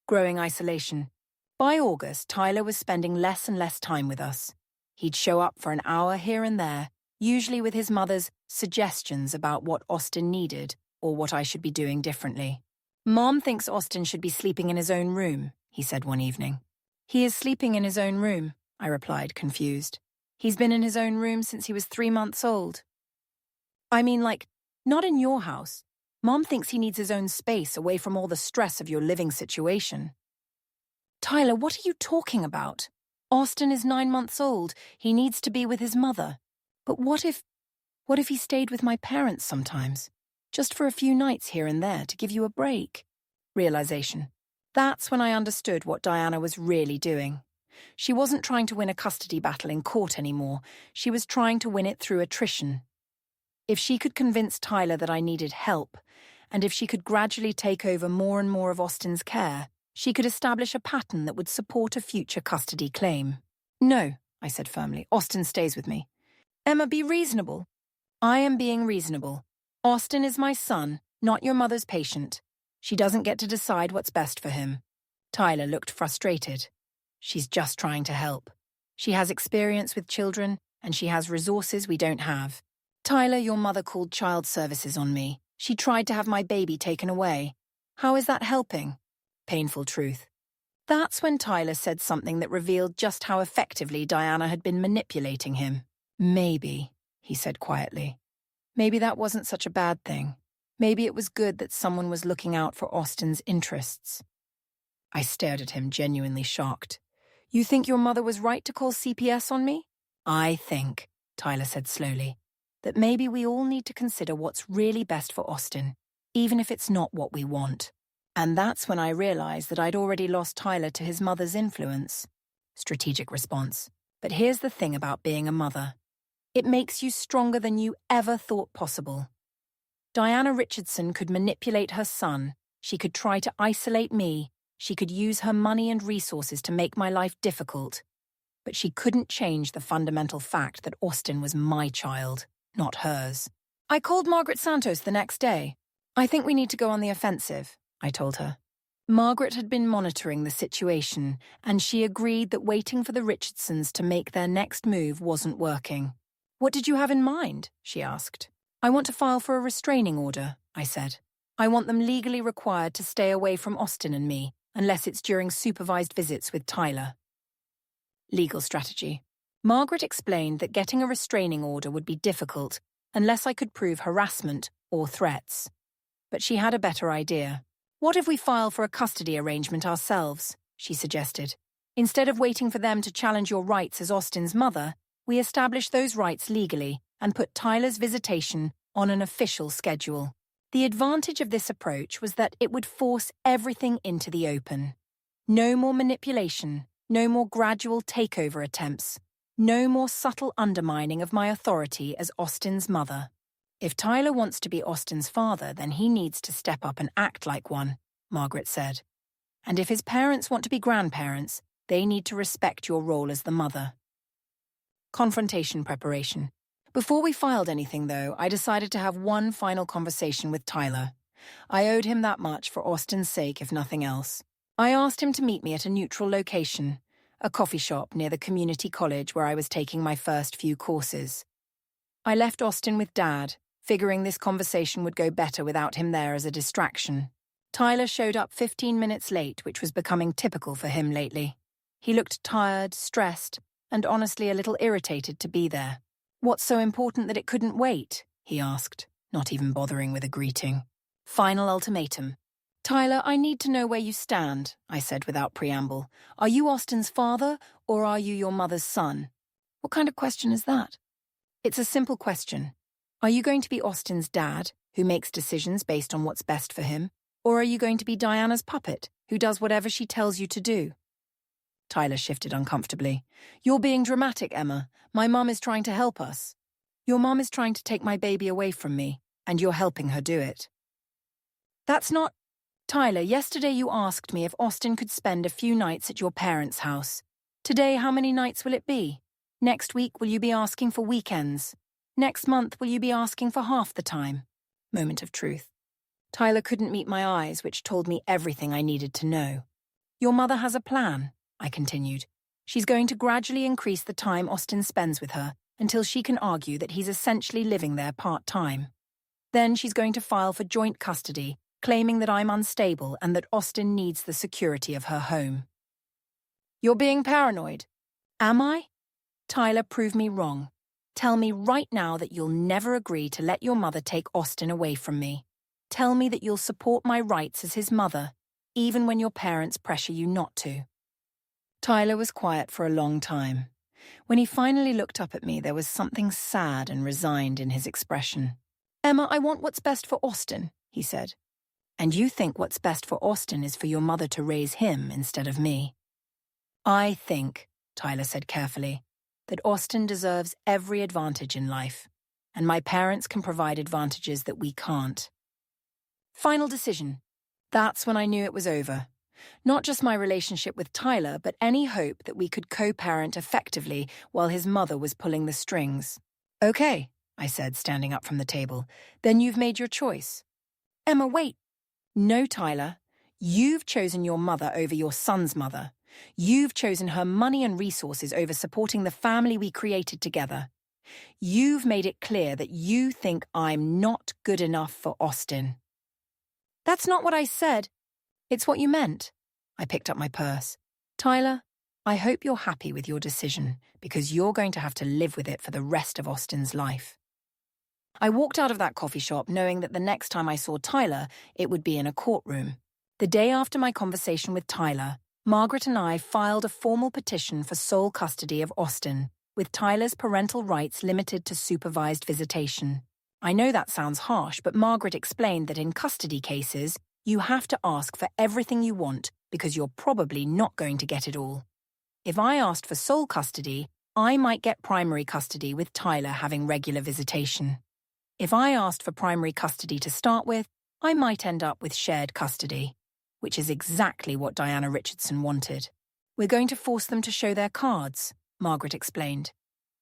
Growing isolation. By August, Tyler was spending less and less time with us. He'd show up for an hour here and there, usually with his mother's suggestions about what Austin needed or what I should be doing differently. "Mom thinks Austin should be sleeping in his own room," he said one evening. "He is sleeping in his own room," I replied, confused. "He's been in his own room since he was 3 months old." "I mean, like, not in your house. Mom thinks he needs his own space away from all the stress of your living situation." "Tyler, what are you talking about? Austin is 9 months old. He needs to be with his mother. But what if he stayed with my parents sometimes? Just for a few nights here and there to give you a break?" Realization. That's when I understood what Diana was really doing. She wasn't trying to win a custody battle in court anymore. She was trying to win it through attrition. If she could convince Tyler that I needed help, and if she could gradually take over more and more of Austin's care, she could establish a pattern that would support a future custody claim. "No," I said firmly. "Austin stays with me." "Emma, be reasonable." "I am being reasonable. Austin is my son, not your mother's patient. She doesn't get to decide what's best for him." Tyler looked frustrated. "She's just trying to help. She has experience with children, and she has resources we don't have. Tyler, your mother called child services on me. She tried to have my baby taken away. How is that helping?" Painful truth. That's when Tyler said something that revealed just how effectively Diana had been manipulating him. "Maybe," he said quietly. "Maybe that wasn't such a bad thing. Maybe it was good that someone was looking out for Austin's interests." I stared at him, genuinely shocked. "You think your mother was right to call CPS on me?" "I think," Tyler said slowly, "that maybe we all need to consider what's really best for Austin, even if it's not what we want." And that's when I realized that I'd already lost Tyler to his mother's influence. Strategic response. But here's the thing about being a mother. It makes you stronger than you ever thought possible. Diana Richardson could manipulate her son. She could try to isolate me. She could use her money and resources to make my life difficult. But she couldn't change the fundamental fact that Austin was my child, not hers. I called Margaret Santos the next day. "I think we need to go on the offensive," I told her. Margaret had been monitoring the situation, and she agreed that waiting for the Richardsons to make their next move wasn't working. "What did you have in mind?" she asked. "I want to file for a restraining order," I said. "I want them legally required to stay away from Austin and me, unless it's during supervised visits with Tyler." Legal strategy. Margaret explained that getting a restraining order would be difficult unless I could prove harassment or threats. But she had a better idea. "What if we file for a custody arrangement ourselves?" she suggested. "Instead of waiting for them to challenge your rights as Austin's mother, we establish those rights legally, and put Tyler's visitation on an official schedule. The advantage of this approach was that it would force everything into the open. No more manipulation, no more gradual takeover attempts, no more subtle undermining of my authority as Austin's mother. If Tyler wants to be Austin's father, then he needs to step up and act like one, Margaret said. And if his parents want to be grandparents, they need to respect your role as the mother. Confrontation preparation. Before we filed anything, though, I decided to have one final conversation with Tyler. I owed him that much for Austin's sake, if nothing else. I asked him to meet me at a neutral location, a coffee shop near the community college where I was taking my first few courses. I left Austin with Dad, figuring this conversation would go better without him there as a distraction. Tyler showed up 15 minutes late, which was becoming typical for him lately. He looked tired, stressed, and honestly a little irritated to be there. "What's so important that it couldn't wait?" he asked, not even bothering with a greeting. Final ultimatum. "Tyler, I need to know where you stand," I said without preamble. "Are you Austin's father, or are you your mother's son?" "What kind of question is that?" "It's a simple question. Are you going to be Austin's dad, who makes decisions based on what's best for him, or are you going to be Diana's puppet, who does whatever she tells you to do?" Tyler shifted uncomfortably. "You're being dramatic, Emma. My mum is trying to help us." "Your mum is trying to take my baby away from me, and you're helping her do it." "That's not—" "Tyler, yesterday you asked me if Austin could spend a few nights at your parents' house. Today, how many nights will it be? Next week, will you be asking for weekends? Next month, will you be asking for half the time?" Moment of truth. Tyler couldn't meet my eyes, which told me everything I needed to know. "Your mother has a plan," I continued. "She's going to gradually increase the time Austin spends with her until she can argue that he's essentially living there part-time. Then she's going to file for joint custody, claiming that I'm unstable and that Austin needs the security of her home." "You're being paranoid." "Am I?" "Tyler, prove me wrong. Tell me right now that you'll never agree to let your mother take Austin away from me. Tell me that you'll support my rights as his mother, even when your parents pressure you not to." Tyler was quiet for a long time. When he finally looked up at me, there was something sad and resigned in his expression. "Emma, I want what's best for Austin," he said. "And you think what's best for Austin is for your mother to raise him instead of me." "I think," Tyler said carefully, "that Austin deserves every advantage in life, and my parents can provide advantages that we can't." Final decision. That's when I knew it was over. Not just my relationship with Tyler, but any hope that we could co-parent effectively while his mother was pulling the strings. "Okay," I said, standing up from the table. "Then you've made your choice." "Emma, wait." "No, Tyler. You've chosen your mother over your son's mother. You've chosen her money and resources over supporting the family we created together. You've made it clear that you think I'm not good enough for Austin." "That's not what I said." "It's what you meant." I picked up my purse. "Tyler, I hope you're happy with your decision, because you're going to have to live with it for the rest of Austin's life." I walked out of that coffee shop knowing that the next time I saw Tyler, it would be in a courtroom. The day after my conversation with Tyler, Margaret and I filed a formal petition for sole custody of Austin, with Tyler's parental rights limited to supervised visitation. I know that sounds harsh, but Margaret explained that in custody cases, you have to ask for everything you want because you're probably not going to get it all. If I asked for sole custody, I might get primary custody with Tyler having regular visitation. If I asked for primary custody to start with, I might end up with shared custody, which is exactly what Diana Richardson wanted. "We're going to force them to show their cards," Margaret explained.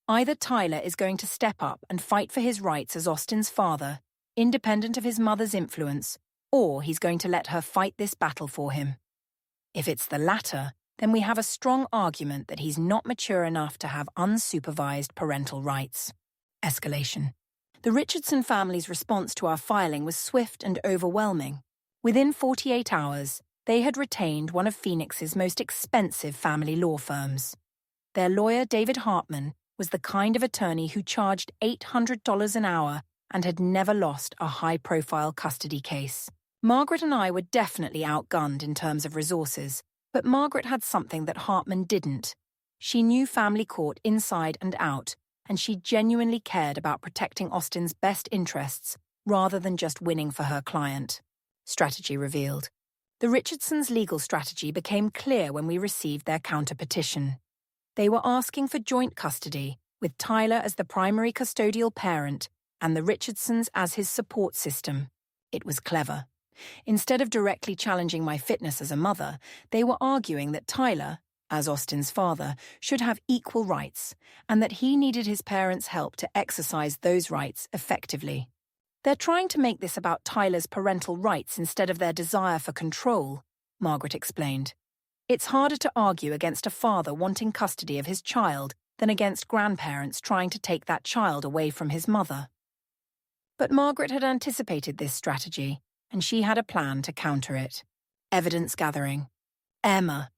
"Either Tyler is going to step up and fight for his rights as Austin's father, independent of his mother's influence, or he's going to let her fight this battle for him. If it's the latter, then we have a strong argument that he's not mature enough to have unsupervised parental rights." Escalation. The Richardson family's response to our filing was swift and overwhelming. Within 48 hours, they had retained one of Phoenix's most expensive family law firms. Their lawyer, David Hartman, was the kind of attorney who charged $800 an hour and had never lost a high-profile custody case. Margaret and I were definitely outgunned in terms of resources, but Margaret had something that Hartman didn't. She knew family court inside and out, and she genuinely cared about protecting Austin's best interests rather than just winning for her client. Strategy revealed. The Richardsons' legal strategy became clear when we received their counter-petition. They were asking for joint custody, with Tyler as the primary custodial parent and the Richardsons as his support system. It was clever. Instead of directly challenging my fitness as a mother, they were arguing that Tyler, as Austin's father, should have equal rights, and that he needed his parents' help to exercise those rights effectively. They're trying to make this about Tyler's parental rights instead of their desire for control, Margaret explained. It's harder to argue against a father wanting custody of his child than against grandparents trying to take that child away from his mother. But Margaret had anticipated this strategy, and she had a plan to counter it. Evidence gathering. Emma,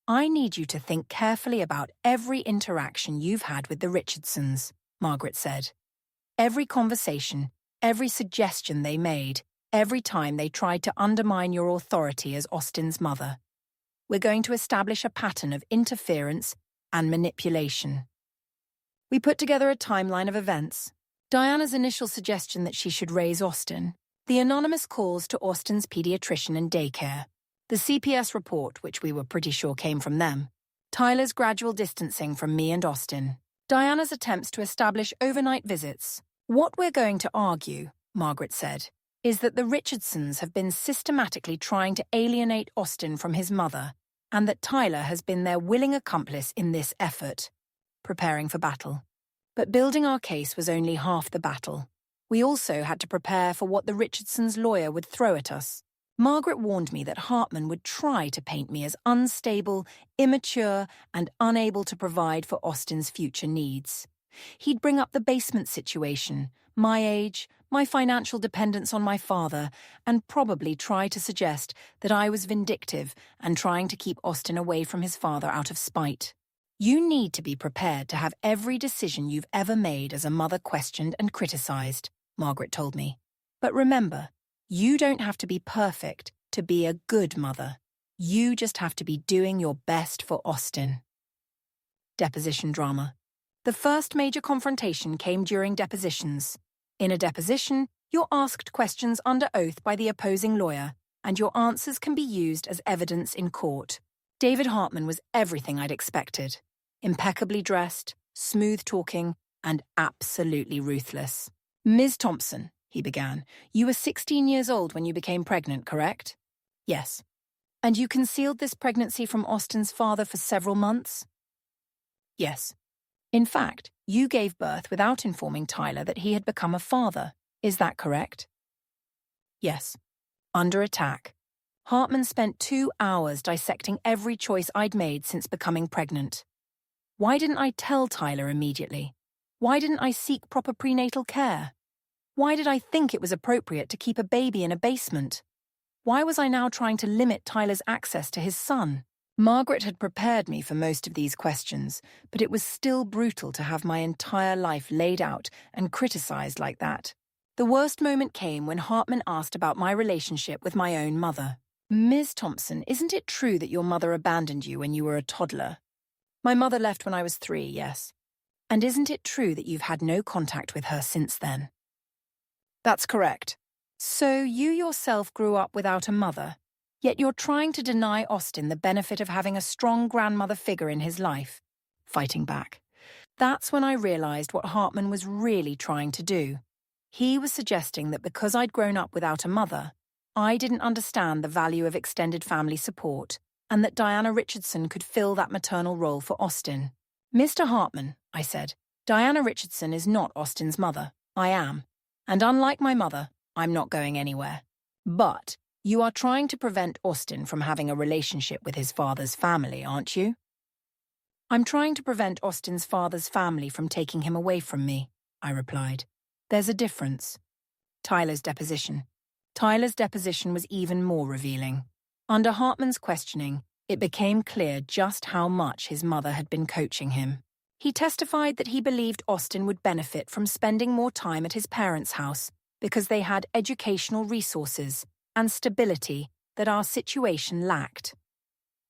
I need you to think carefully about every interaction you've had with the Richardsons, Margaret said. Every conversation, every suggestion they made, every time they tried to undermine your authority as Austin's mother. We're going to establish a pattern of interference and manipulation. We put together a timeline of events. Diana's initial suggestion that she should raise Austin, the anonymous calls to Austin's pediatrician and daycare, the CPS report, which we were pretty sure came from them, Tyler's gradual distancing from me and Austin, Diana's attempts to establish overnight visits. What we're going to argue, Margaret said, is that the Richardsons have been systematically trying to alienate Austin from his mother, and that Tyler has been their willing accomplice in this effort, preparing for battle. But building our case was only half the battle. We also had to prepare for what the Richardsons' lawyer would throw at us. Margaret warned me that Hartman would try to paint me as unstable, immature, and unable to provide for Austin's future needs. He'd bring up the basement situation, my age, my financial dependence on my father, and probably try to suggest that I was vindictive and trying to keep Austin away from his father out of spite. You need to be prepared to have every decision you've ever made as a mother questioned and criticized, Margaret told me. But remember, you don't have to be perfect to be a good mother. You just have to be doing your best for Austin. Deposition drama. The first major confrontation came during depositions. In a deposition, you're asked questions under oath by the opposing lawyer, and your answers can be used as evidence in court. David Hartman was everything I'd expected. Impeccably dressed, smooth-talking, and absolutely ruthless. Ms. Thompson, he began, you were 16 years old when you became pregnant, correct? Yes. And you concealed this pregnancy from Austin's father for several months? Yes. In fact, you gave birth without informing Tyler that he had become a father. Is that correct? Yes. Under attack. Hartman spent 2 hours dissecting every choice I'd made since becoming pregnant. Why didn't I tell Tyler immediately? Why didn't I seek proper prenatal care? Why did I think it was appropriate to keep a baby in a basement? Why was I now trying to limit Tyler's access to his son? Margaret had prepared me for most of these questions, but it was still brutal to have my entire life laid out and criticized like that. The worst moment came when Hartman asked about my relationship with my own mother. Ms. Thompson, isn't it true that your mother abandoned you when you were a toddler? My mother left when I was 3, yes. And isn't it true that you've had no contact with her since then? That's correct. So you yourself grew up without a mother, yet you're trying to deny Austin the benefit of having a strong grandmother figure in his life. Fighting back. That's when I realized what Hartman was really trying to do. He was suggesting that because I'd grown up without a mother, I didn't understand the value of extended family support, and that Diana Richardson could fill that maternal role for Austin. Mr. Hartman, I said, Diana Richardson is not Austin's mother. I am. And unlike my mother, I'm not going anywhere. But you are trying to prevent Austin from having a relationship with his father's family, aren't you? I'm trying to prevent Austin's father's family from taking him away from me, I replied. There's a difference. Tyler's deposition. Tyler's deposition was even more revealing. Under Hartman's questioning, it became clear just how much his mother had been coaching him. He testified that he believed Austin would benefit from spending more time at his parents' house because they had educational resources and stability that our situation lacked.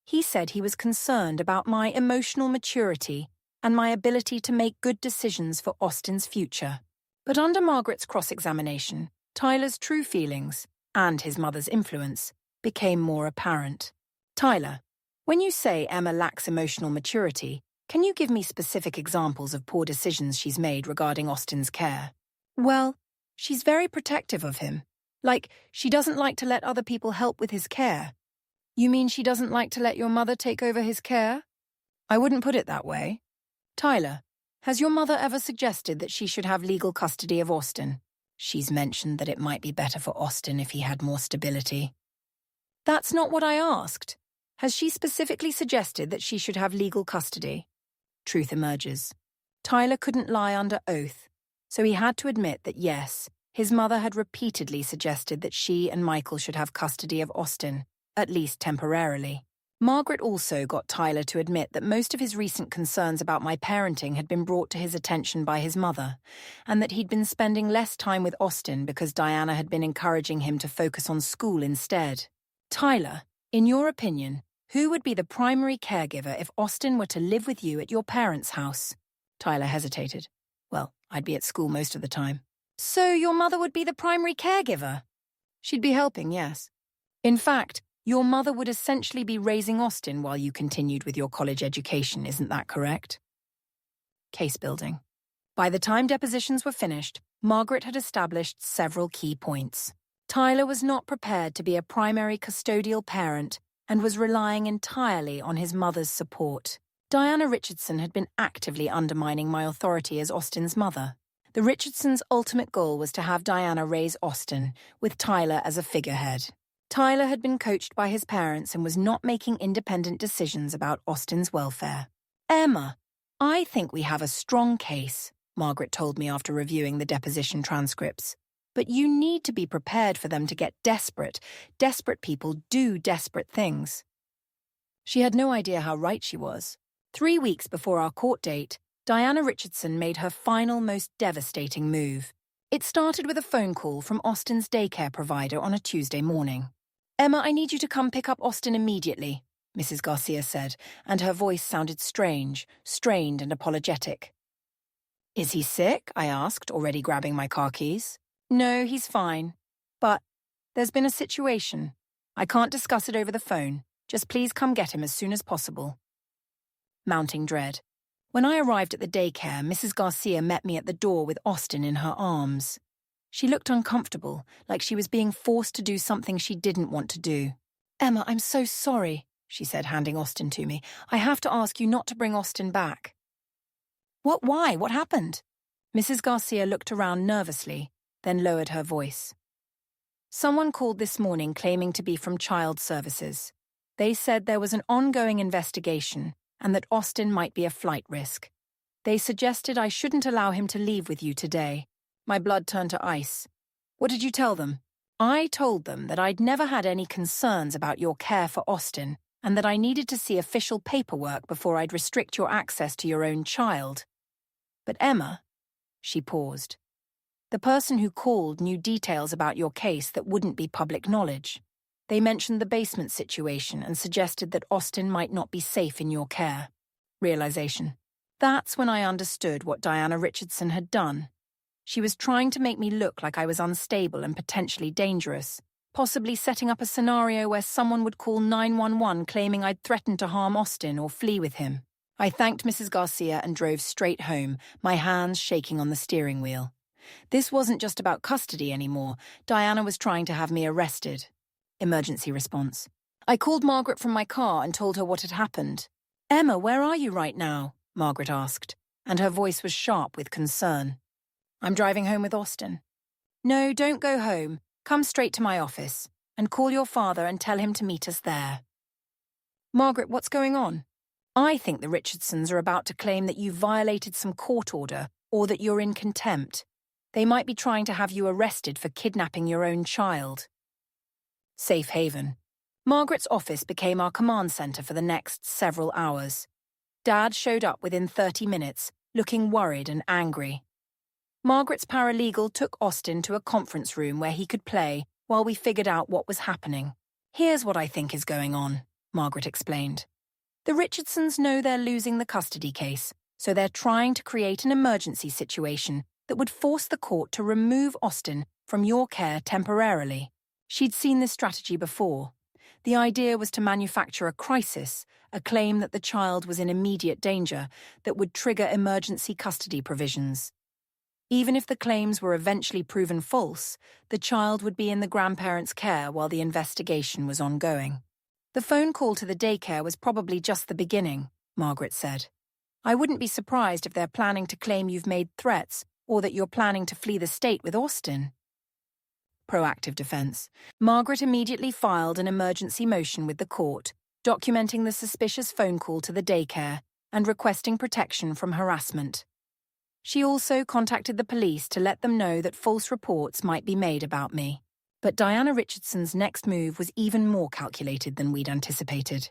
He said he was concerned about my emotional maturity and my ability to make good decisions for Austin's future. But under Margaret's cross-examination, Tyler's true feelings, and his mother's influence, became more apparent. Tyler, when you say Emma lacks emotional maturity, can you give me specific examples of poor decisions she's made regarding Austin's care? Well, she's very protective of him. Like, she doesn't like to let other people help with his care. You mean she doesn't like to let your mother take over his care? I wouldn't put it that way. Tyler, has your mother ever suggested that she should have legal custody of Austin? She's mentioned that it might be better for Austin if he had more stability. That's not what I asked. Has she specifically suggested that she should have legal custody? Truth emerges. Tyler couldn't lie under oath, so he had to admit that yes, his mother had repeatedly suggested that she and Michael should have custody of Austin, at least temporarily. Margaret also got Tyler to admit that most of his recent concerns about my parenting had been brought to his attention by his mother, and that he'd been spending less time with Austin because Diana had been encouraging him to focus on school instead. Tyler, in your opinion, who would be the primary caregiver if Austin were to live with you at your parents' house? Tyler hesitated. Well, I'd be at school most of the time. So your mother would be the primary caregiver? She'd be helping, yes. In fact, your mother would essentially be raising Austin while you continued with your college education, isn't that correct? Case building. By the time depositions were finished, Margaret had established several key points. Tyler was not prepared to be a primary custodial parent and was relying entirely on his mother's support. Diana Richardson had been actively undermining my authority as Austin's mother. The Richardsons' ultimate goal was to have Diana raise Austin, with Tyler as a figurehead. Tyler had been coached by his parents and was not making independent decisions about Austin's welfare. Emma, I think we have a strong case, Margaret told me after reviewing the deposition transcripts. But you need to be prepared for them to get desperate. Desperate people do desperate things. She had no idea how right she was. 3 weeks before our court date, Diana Richardson made her final, most devastating move. It started with a phone call from Austin's daycare provider on a Tuesday morning. Emma, I need you to come pick up Austin immediately, Mrs. Garcia said, and her voice sounded strange, strained and apologetic. Is he sick? I asked, already grabbing my car keys. No, he's fine. But there's been a situation. I can't discuss it over the phone. Just please come get him as soon as possible. Mounting dread. When I arrived at the daycare, Mrs. Garcia met me at the door with Austin in her arms. She looked uncomfortable, like she was being forced to do something she didn't want to do. Emma, I'm so sorry, she said, handing Austin to me. I have to ask you not to bring Austin back. Why? What happened? Mrs. Garcia looked around nervously, then lowered her voice. Someone called this morning claiming to be from Child Services. They said there was an ongoing investigation and that Austin might be a flight risk. They suggested I shouldn't allow him to leave with you today. My blood turned to ice. What did you tell them? I told them that I'd never had any concerns about your care for Austin and that I needed to see official paperwork before I'd restrict your access to your own child. But Emma, she paused. The person who called knew details about your case that wouldn't be public knowledge. They mentioned the basement situation and suggested that Austin might not be safe in your care. Realization. That's when I understood what Diana Richardson had done. She was trying to make me look like I was unstable and potentially dangerous, possibly setting up a scenario where someone would call 911 claiming I'd threatened to harm Austin or flee with him. I thanked Mrs. Garcia and drove straight home, my hands shaking on the steering wheel. This wasn't just about custody anymore. Diana was trying to have me arrested. Emergency response. I called Margaret from my car and told her what had happened. Emma, where are you right now? Margaret asked, and her voice was sharp with concern. I'm driving home with Austin. No, don't go home. Come straight to my office and call your father and tell him to meet us there. Margaret, what's going on? I think the Richardsons are about to claim that you violated some court order or that you're in contempt. They might be trying to have you arrested for kidnapping your own child. Safe haven. Margaret's office became our command center for the next several hours. Dad showed up within 30 minutes, looking worried and angry. Margaret's paralegal took Austin to a conference room where he could play while we figured out what was happening. Here's what I think is going on, Margaret explained. The Richardsons know they're losing the custody case, So they're trying to create an emergency situation that would force the court to remove Austin from your care temporarily. She'd seen this strategy before. The idea was to manufacture a crisis, a claim that the child was in immediate danger, that would trigger emergency custody provisions. Even if the claims were eventually proven false, the child would be in the grandparents' care while the investigation was ongoing. The phone call to the daycare was probably just the beginning, Margaret said. I wouldn't be surprised if they're planning to claim you've made threats or that you're planning to flee the state with Austin. Proactive defense. Margaret immediately filed an emergency motion with the court, documenting the suspicious phone call to the daycare and requesting protection from harassment. She also contacted the police to let them know that false reports might be made about me. But Diana Richardson's next move was even more calculated than we'd anticipated.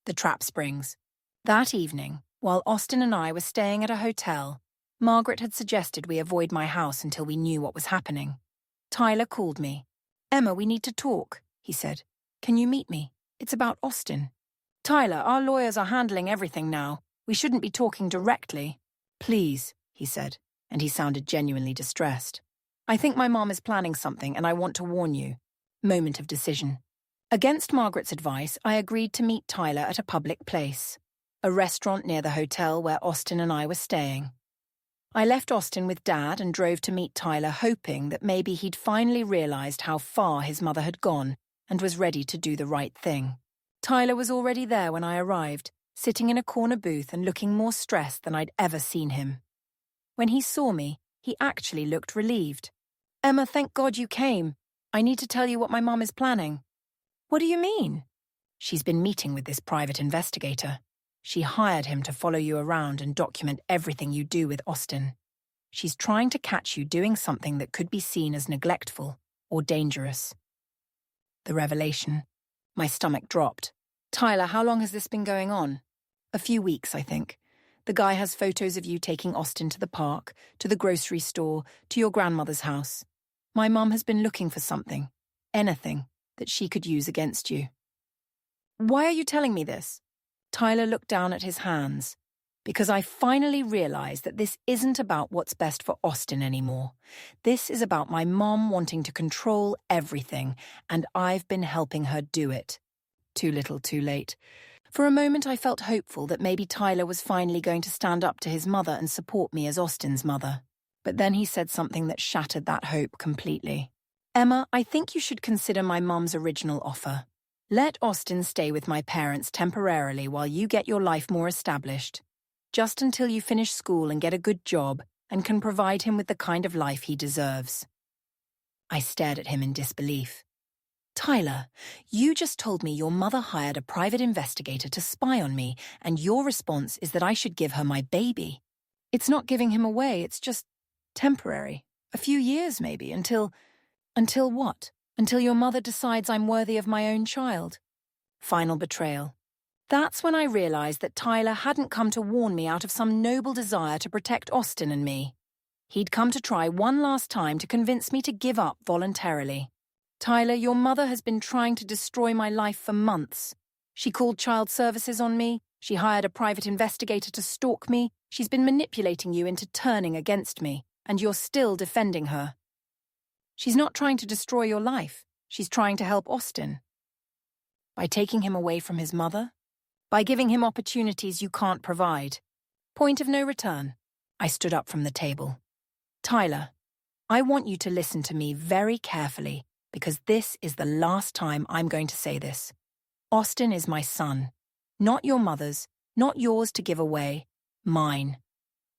The trap springs. That evening, while Austin and I were staying at a hotel, Margaret had suggested we avoid my house until we knew what was happening. Tyler called me. "Emma, we need to talk," he said. "Can you meet me? It's about Austin." "Tyler, our lawyers are handling everything now. We shouldn't be talking directly." "Please," he said, and he sounded genuinely distressed. "I think my mom is planning something and I want to warn you." Moment of decision. Against Margaret's advice, I agreed to meet Tyler at a public place, a restaurant near the hotel where Austin and I were staying. I left Austin with Dad and drove to meet Tyler, hoping that maybe he'd finally realized how far his mother had gone and was ready to do the right thing. Tyler was already there when I arrived, sitting in a corner booth and looking more stressed than I'd ever seen him. When he saw me, he actually looked relieved. "Emma, thank God you came. I need to tell you what my mom is planning." "What do you mean?" "She's been meeting with this private investigator. She hired him to follow you around and document everything you do with Austin. She's trying to catch you doing something that could be seen as neglectful or dangerous." The revelation. My stomach dropped. "Tyler, how long has this been going on?" "A few weeks, I think. The guy has photos of you taking Austin to the park, to the grocery store, to your grandmother's house. My mum has been looking for something, anything, that she could use against you." "Why are you telling me this?" Tyler looked down at his hands. "Because I finally realized that this isn't about what's best for Austin anymore. This is about my mom wanting to control everything, and I've been helping her do it. Too little, too late." For a moment I felt hopeful that maybe Tyler was finally going to stand up to his mother and support me as Austin's mother. But then he said something that shattered that hope completely. "Emma, I think you should consider my mum's original offer. Let Austin stay with my parents temporarily while you get your life more established. Just until you finish school and get a good job and can provide him with the kind of life he deserves." I stared at him in disbelief. "Tyler, you just told me your mother hired a private investigator to spy on me, and your response is that I should give her my baby. It's not giving him away, it's just temporary. A few years maybe, until what? Until your mother decides I'm worthy of my own child." Final betrayal. That's when I realized that Tyler hadn't come to warn me out of some noble desire to protect Austin and me. He'd come to try one last time to convince me to give up voluntarily. "Tyler, your mother has been trying to destroy my life for months. She called child services on me. She hired a private investigator to stalk me. She's been manipulating you into turning against me, and you're still defending her. She's not trying to destroy your life. She's trying to help Austin. By taking him away from his mother? By giving him opportunities you can't provide. Point of no return." I stood up from the table. "Tyler, I want you to listen to me very carefully, because this is the last time I'm going to say this. Austin is my son. Not your mother's, not yours to give away, mine.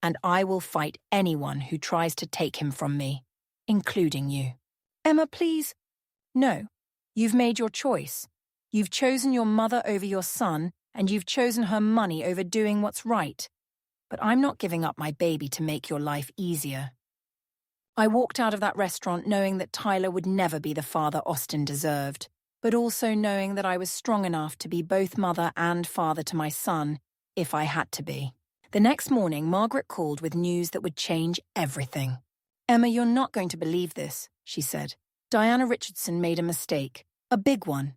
And I will fight anyone who tries to take him from me, including you." "Emma, please." "No, you've made your choice. You've chosen your mother over your son, and you've chosen her money over doing what's right. But I'm not giving up my baby to make your life easier." I walked out of that restaurant knowing that Tyler would never be the father Austin deserved, but also knowing that I was strong enough to be both mother and father to my son, if I had to be. The next morning, Margaret called with news that would change everything. "Emma, you're not going to believe this," she said. "Diana Richardson made a mistake. A big one.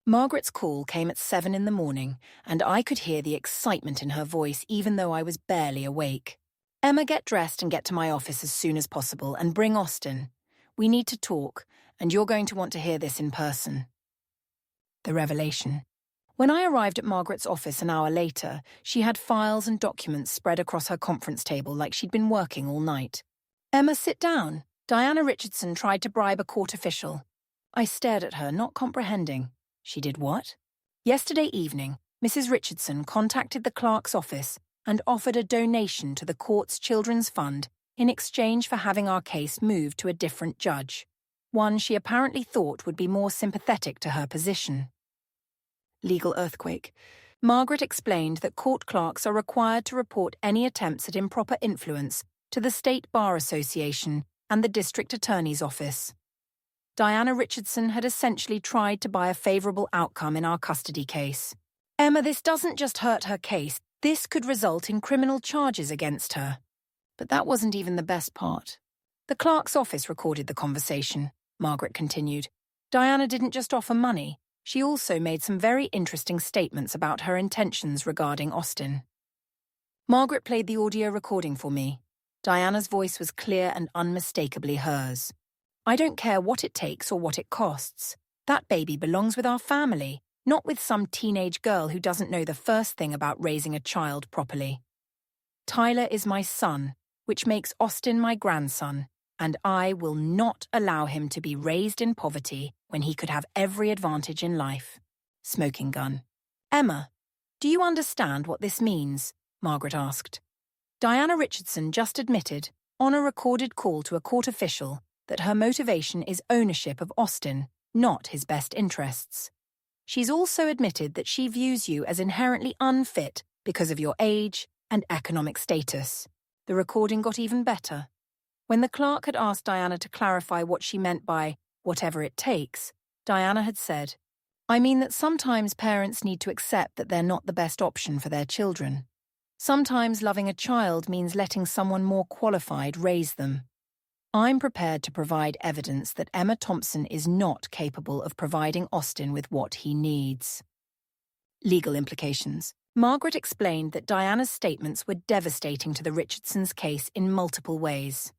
Margaret's call came at 7 in the morning, and I could hear the excitement in her voice even though I was barely awake. Emma, get dressed and get to my office as soon as possible and bring Austin. We need to talk, and you're going to want to hear this in person. The revelation. When I arrived at Margaret's office an hour later, she had files and documents spread across her conference table like she'd been working all night. Emma, sit down. Diana Richardson tried to bribe a court official. I stared at her, not comprehending. She did what? Yesterday evening, Mrs. Richardson contacted the clerk's office and offered a donation to the court's children's fund in exchange for having our case moved to a different judge, one she apparently thought would be more sympathetic to her position. Legal earthquake. Margaret explained that court clerks are required to report any attempts at improper influence to the State Bar Association and the District Attorney's Office. Diana Richardson had essentially tried to buy a favourable outcome in our custody case. Emma, this doesn't just hurt her case, this could result in criminal charges against her. But that wasn't even the best part. The clerk's office recorded the conversation, Margaret continued. Diana didn't just offer money, she also made some very interesting statements about her intentions regarding Austin. Margaret played the audio recording for me. Diana's voice was clear and unmistakably hers. I don't care what it takes or what it costs. That baby belongs with our family, not with some teenage girl who doesn't know the first thing about raising a child properly. Tyler is my son, which makes Austin my grandson, and I will not allow him to be raised in poverty when he could have every advantage in life. Smoking gun. Emma, do you understand what this means? Margaret asked. Diana Richardson just admitted, on a recorded call to a court official, that her motivation is ownership of Austin, not his best interests. She's also admitted that she views you as inherently unfit because of your age and economic status. The recording got even better. When the clerk had asked Diana to clarify what she meant by whatever it takes, Diana had said, I mean that sometimes parents need to accept that they're not the best option for their children. Sometimes loving a child means letting someone more qualified raise them. I'm prepared to provide evidence that Emma Thompson is not capable of providing Austin with what he needs. Legal implications. Margaret explained that Diana's statements were devastating to the Richardsons' case in multiple ways.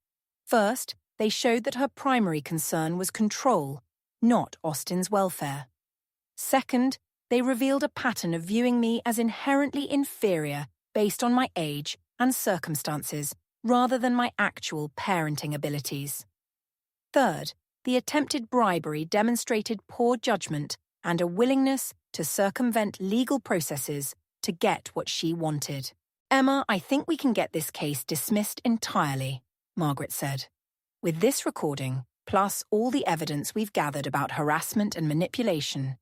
First, they showed that her primary concern was control, not Austin's welfare. Second, they revealed a pattern of viewing me as inherently inferior based on my age and circumstances, rather than my actual parenting abilities. Third, the attempted bribery demonstrated poor judgment and a willingness to circumvent legal processes to get what she wanted. Emma, I think we can get this case dismissed entirely, Margaret said. With this recording, plus all the evidence we've gathered about harassment and manipulation,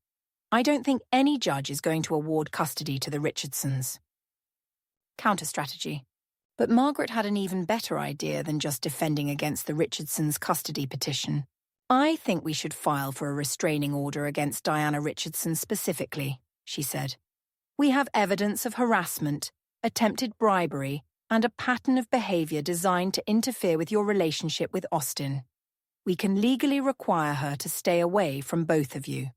I don't think any judge is going to award custody to the Richardsons. Counter-strategy. But Margaret had an even better idea than just defending against the Richardsons' custody petition. I think we should file for a restraining order against Diana Richardson specifically, she said. We have evidence of harassment, attempted bribery, and a pattern of behavior designed to interfere with your relationship with Austin. We can legally require her to stay away from both of you.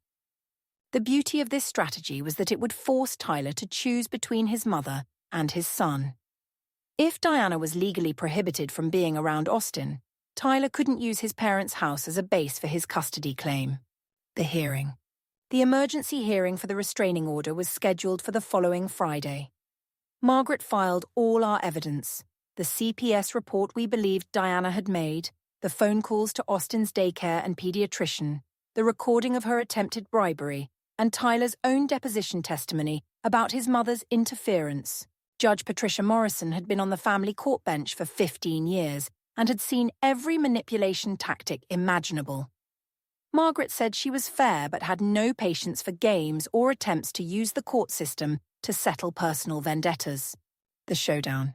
The beauty of this strategy was that it would force Tyler to choose between his mother and his son. If Diana was legally prohibited from being around Austin, Tyler couldn't use his parents' house as a base for his custody claim. The hearing. The emergency hearing for the restraining order was scheduled for the following Friday. Margaret filed all our evidence, the CPS report we believed Diana had made, the phone calls to Austin's daycare and pediatrician, the recording of her attempted bribery, and Tyler's own deposition testimony about his mother's interference. Judge Patricia Morrison had been on the family court bench for 15 years and had seen every manipulation tactic imaginable. Margaret said she was fair but had no patience for games or attempts to use the court system to settle personal vendettas. The showdown.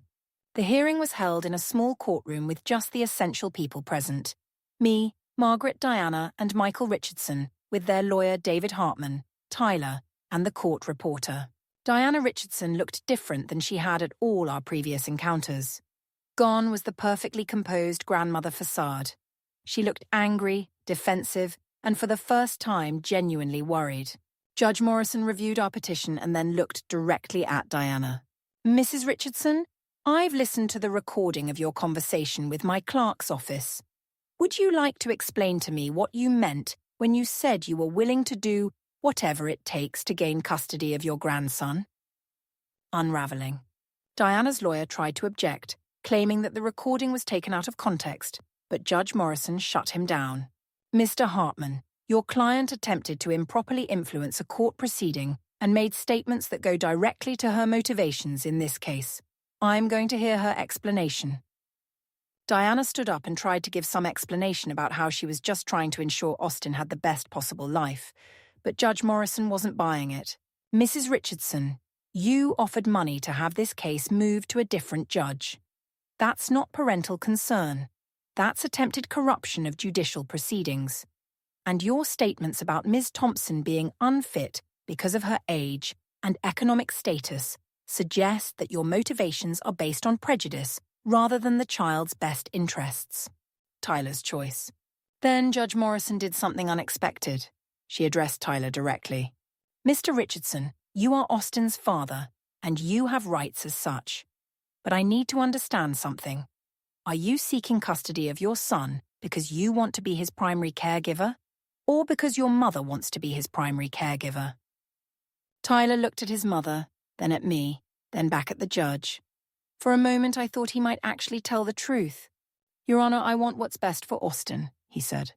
The hearing was held in a small courtroom with just the essential people present. Me, Margaret, Diana, and Michael Richardson, with their lawyer David Hartman, Tyler, and the court reporter. Diana Richardson looked different than she had at all our previous encounters. Gone was the perfectly composed grandmother facade. She looked angry, defensive, and for the first time genuinely worried. Judge Morrison reviewed our petition and then looked directly at Diana. Mrs. Richardson, I've listened to the recording of your conversation with my clerk's office. Would you like to explain to me what you meant when you said you were willing to do whatever it takes to gain custody of your grandson? Unraveling. Diana's lawyer tried to object, claiming that the recording was taken out of context, but Judge Morrison shut him down. Mr. Hartman, your client attempted to improperly influence a court proceeding and made statements that go directly to her motivations in this case. I'm going to hear her explanation. Diana stood up and tried to give some explanation about how she was just trying to ensure Austin had the best possible life, but Judge Morrison wasn't buying it. Mrs. Richardson, you offered money to have this case moved to a different judge. That's not parental concern. That's attempted corruption of judicial proceedings. And your statements about Ms. Thompson being unfit because of her age and economic status suggest that your motivations are based on prejudice rather than the child's best interests. Tyler's choice. Then Judge Morrison did something unexpected. She addressed Tyler directly. Mr. Richardson, you are Austin's father, and you have rights as such. But I need to understand something. Are you seeking custody of your son because you want to be his primary caregiver, or because your mother wants to be his primary caregiver? Tyler looked at his mother, then at me, then back at the judge. For a moment I thought he might actually tell the truth. Your Honor, I want what's best for Austin, he said.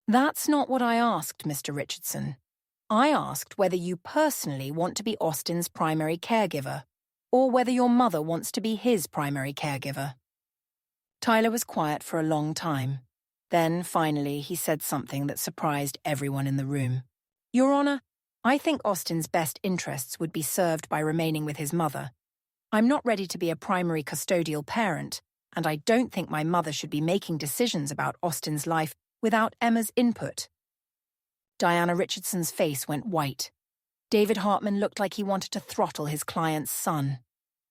That's not what I asked, Mr. Richardson. I asked whether you personally want to be Austin's primary caregiver, or whether your mother wants to be his primary caregiver. Tyler was quiet for a long time. Then, finally, he said something that surprised everyone in the room. Your Honor, I think Austin's best interests would be served by remaining with his mother. I'm not ready to be a primary custodial parent, and I don't think my mother should be making decisions about Austin's life without Emma's input. Diana Richardson's face went white. David Hartman looked like he wanted to throttle his client's son,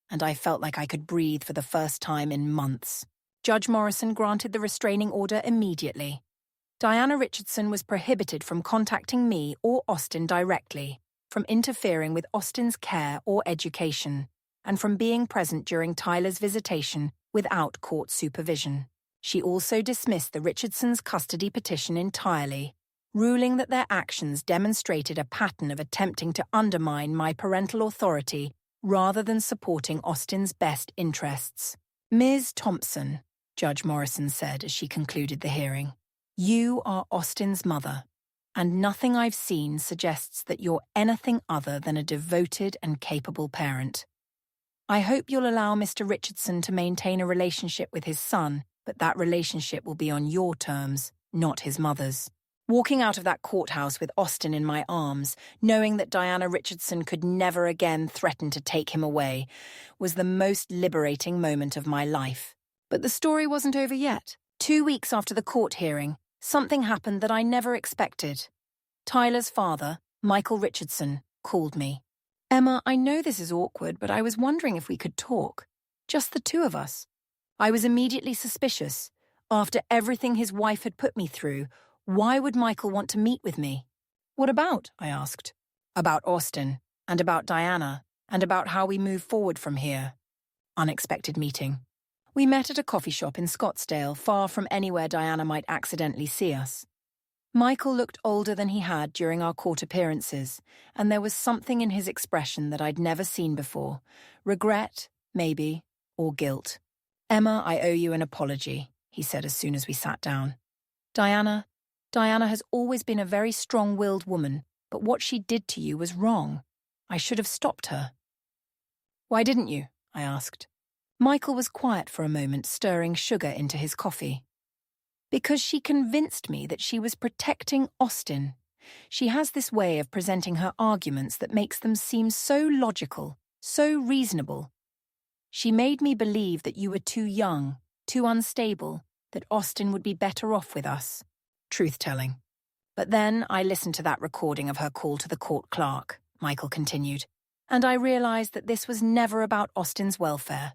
and I felt like I could breathe for the first time in months. Judge Morrison granted the restraining order immediately. Diana Richardson was prohibited from contacting me or Austin directly, from interfering with Austin's care or education, and from being present during Tyler's visitation without court supervision. She also dismissed the Richardsons' custody petition entirely, ruling that their actions demonstrated a pattern of attempting to undermine my parental authority rather than supporting Austin's best interests. Ms. Thompson, Judge Morrison said as she concluded the hearing, you are Austin's mother, and nothing I've seen suggests that you're anything other than a devoted and capable parent. I hope you'll allow Mr. Richardson to maintain a relationship with his son, but that relationship will be on your terms, not his mother's. Walking out of that courthouse with Austin in my arms, knowing that Diana Richardson could never again threaten to take him away, was the most liberating moment of my life. But the story wasn't over yet. 2 weeks after the court hearing, something happened that I never expected. Tyler's father, Michael Richardson, called me. Emma, I know this is awkward, but I was wondering if we could talk. Just the two of us. I was immediately suspicious. After everything his wife had put me through, why would Michael want to meet with me? What about? I asked. About Austin, and about Diana, and about how we move forward from here. Unexpected meeting. We met at a coffee shop in Scottsdale, far from anywhere Diana might accidentally see us. Michael looked older than he had during our court appearances, and there was something in his expression that I'd never seen before. Regret, maybe, or guilt. Emma, I owe you an apology, he said as soon as we sat down. Diana has always been a very strong-willed woman, but what she did to you was wrong. I should have stopped her. Why didn't you? I asked. Michael was quiet for a moment, stirring sugar into his coffee. Because she convinced me that she was protecting Austin. She has this way of presenting her arguments that makes them seem so logical, so reasonable. She made me believe that you were too young, too unstable, that Austin would be better off with us. Truth-telling. But then I listened to that recording of her call to the court clerk, Michael continued, and I realized that this was never about Austin's welfare.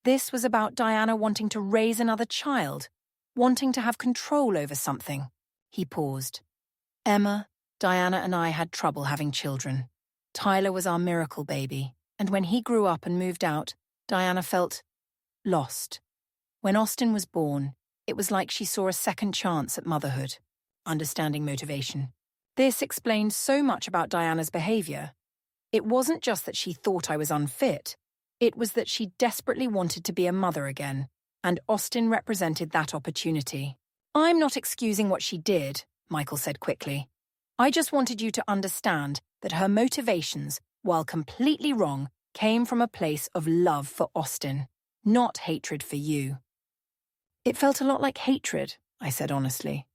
This was about Diana wanting to raise another child, wanting to have control over something. He paused. Emma, Diana and I had trouble having children. Tyler was our miracle baby, and when he grew up and moved out, Diana felt lost. When Austin was born, it was like she saw a second chance at motherhood. Understanding motivation. This explained so much about Diana's behavior. It wasn't just that she thought I was unfit. It was that she desperately wanted to be a mother again, and Austin represented that opportunity. "I'm not excusing what she did," Michael said quickly. "I just wanted you to understand that her motivations, while completely wrong, came from a place of love for Austin, not hatred for you." "It felt a lot like hatred," I said honestly.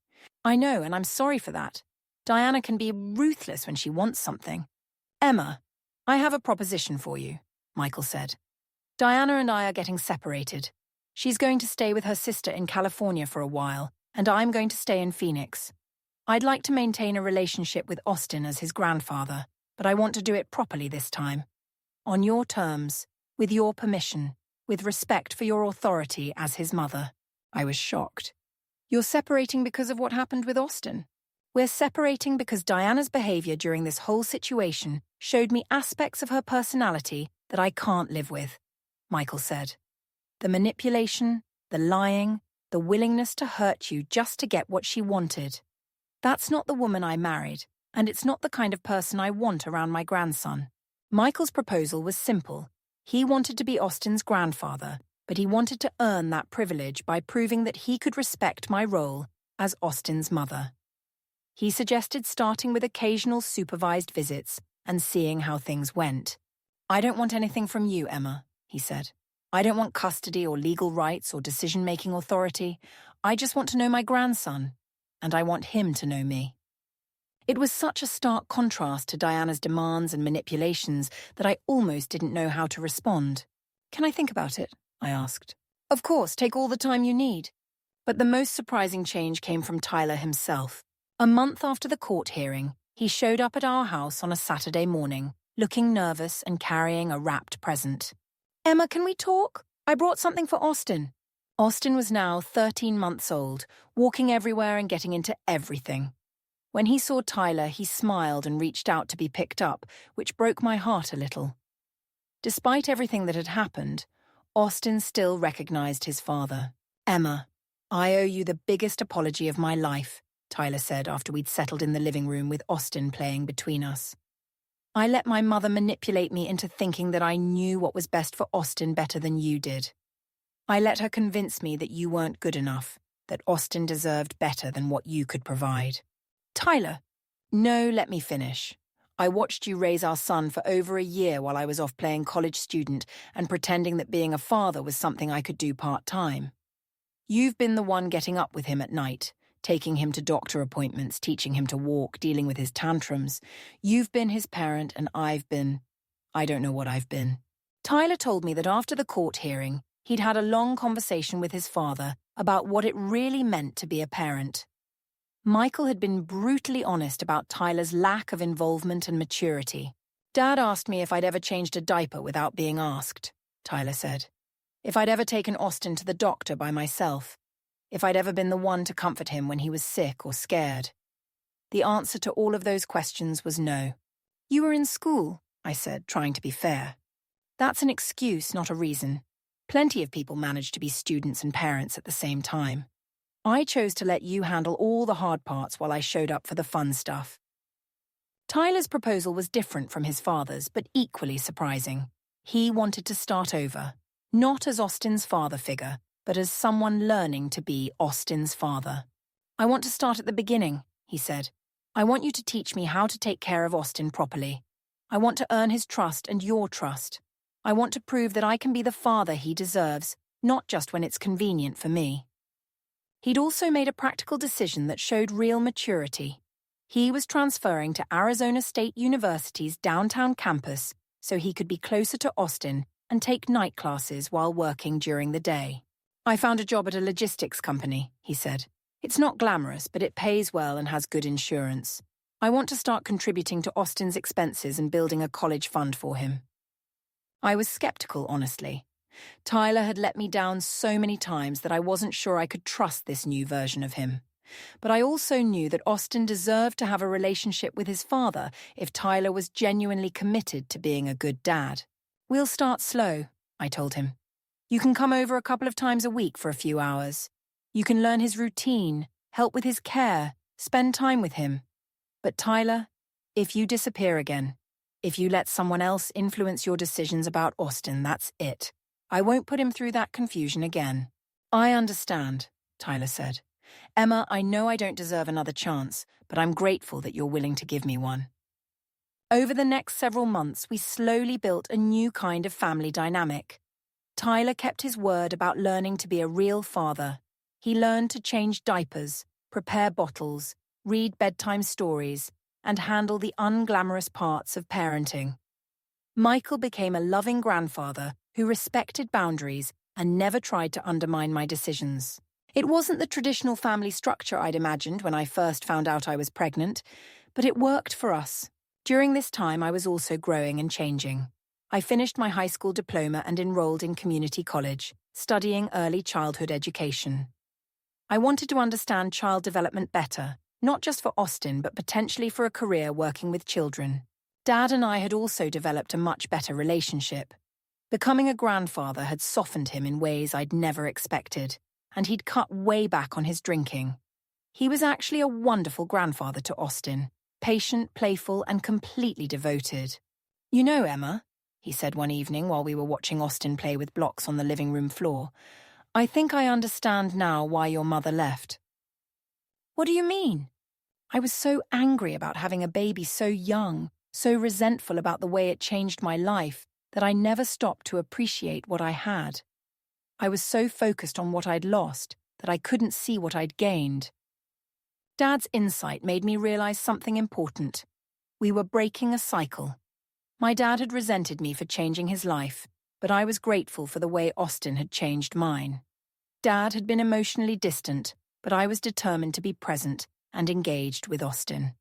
"I know, and I'm sorry for that. Diana can be ruthless when she wants something." "Emma, I have a proposition for you," Michael said. "Diana and I are getting separated. She's going to stay with her sister in California for a while, and I'm going to stay in Phoenix. I'd like to maintain a relationship with Austin as his grandfather, but I want to do it properly this time. On your terms, with your permission, with respect for your authority as his mother." I was shocked. "You're separating because of what happened with Austin?" "We're separating because Diana's behavior during this whole situation showed me aspects of her personality that I can't live with," Michael said. "The manipulation, the lying, the willingness to hurt you just to get what she wanted. That's not the woman I married, and it's not the kind of person I want around my grandson." Michael's proposal was simple. He wanted to be Austin's grandfather, but he wanted to earn that privilege by proving that he could respect my role as Austin's mother. He suggested starting with occasional supervised visits and seeing how things went. "I don't want anything from you, Emma," he said. "I don't want custody or legal rights or decision-making authority. I just want to know my grandson, and I want him to know me." It was such a stark contrast to Diana's demands and manipulations that I almost didn't know how to respond. "Can I think about it?" I asked. "Of course, take all the time you need." But the most surprising change came from Tyler himself. A month after the court hearing, he showed up at our house on a Saturday morning, looking nervous and carrying a wrapped present. "Emma, can we talk? I brought something for Austin." Austin was now 13 months old, walking everywhere and getting into everything. When he saw Tyler, he smiled and reached out to be picked up, which broke my heart a little. Despite everything that had happened, Austin still recognized his father. "Emma, I owe you the biggest apology of my life," Tyler said after we'd settled in the living room with Austin playing between us. "I let my mother manipulate me into thinking that I knew what was best for Austin better than you did. I let her convince me that you weren't good enough, that Austin deserved better than what you could provide." "Tyler!" "No, let me finish. I watched you raise our son for over a year while I was off playing college student and pretending that being a father was something I could do part-time. You've been the one getting up with him at night, taking him to doctor appointments, teaching him to walk, dealing with his tantrums. You've been his parent and I don't know what I've been." Tyler told me that after the court hearing, he'd had a long conversation with his father about what it really meant to be a parent. Michael had been brutally honest about Tyler's lack of involvement and maturity. "Dad asked me if I'd ever changed a diaper without being asked," Tyler said. "If I'd ever taken Austin to the doctor by myself. If I'd ever been the one to comfort him when he was sick or scared. The answer to all of those questions was no." "You were in school," I said, trying to be fair. "That's an excuse, not a reason. Plenty of people manage to be students and parents at the same time. I chose to let you handle all the hard parts while I showed up for the fun stuff." Tyler's proposal was different from his father's, but equally surprising. He wanted to start over, not as Austin's father figure, but as someone learning to be Austin's father. "I want to start at the beginning," he said. "I want you to teach me how to take care of Austin properly. I want to earn his trust and your trust. I want to prove that I can be the father he deserves, not just when it's convenient for me." He'd also made a practical decision that showed real maturity. He was transferring to Arizona State University's downtown campus so he could be closer to Austin and take night classes while working during the day. "I found a job at a logistics company," he said. "It's not glamorous, but it pays well and has good insurance. I want to start contributing to Austin's expenses and building a college fund for him." I was skeptical, honestly. Tyler had let me down so many times that I wasn't sure I could trust this new version of him. But I also knew that Austin deserved to have a relationship with his father if Tyler was genuinely committed to being a good dad. "We'll start slow," I told him. "You can come over a couple of times a week for a few hours. You can learn his routine, help with his care, spend time with him. But Tyler, if you disappear again, if you let someone else influence your decisions about Austin, that's it. I won't put him through that confusion again." "I understand," Tyler said. "Emma, I know I don't deserve another chance, but I'm grateful that you're willing to give me one." Over the next several months, we slowly built a new kind of family dynamic. Tyler kept his word about learning to be a real father. He learned to change diapers, prepare bottles, read bedtime stories, and handle the unglamorous parts of parenting. Michael became a loving grandfather who respected boundaries and never tried to undermine my decisions. It wasn't the traditional family structure I'd imagined when I first found out I was pregnant, but it worked for us. During this time, I was also growing and changing. I finished my high school diploma and enrolled in community college, studying early childhood education. I wanted to understand child development better, not just for Austin, but potentially for a career working with children. Dad and I had also developed a much better relationship. Becoming a grandfather had softened him in ways I'd never expected, and he'd cut way back on his drinking. He was actually a wonderful grandfather to Austin, patient, playful, and completely devoted. "You know, Emma," he said one evening while we were watching Austin play with blocks on the living room floor, "I think I understand now why your mother left." "What do you mean?" I was so angry about having a baby so young, so resentful about the way it changed my life, that I never stopped to appreciate what I had. I was so focused on what I'd lost that I couldn't see what I'd gained. Dad's insight made me realize something important. We were breaking a cycle. My dad had resented me for changing his life, but I was grateful for the way Austin had changed mine. Dad had been emotionally distant, but I was determined to be present and engaged with Austin.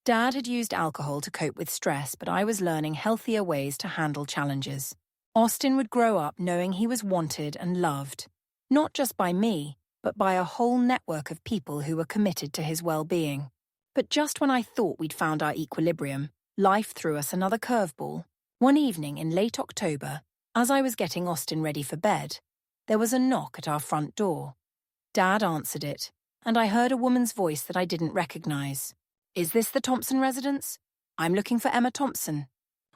Dad had used alcohol to cope with stress, but I was learning healthier ways to handle challenges. Austin would grow up knowing he was wanted and loved, not just by me, but by a whole network of people who were committed to his well-being. But just when I thought we'd found our equilibrium, life threw us another curveball. One evening in late October, as I was getting Austin ready for bed, there was a knock at our front door. Dad answered it, and I heard a woman's voice that I didn't recognize. "Is this the Thompson residence? I'm looking for Emma Thompson."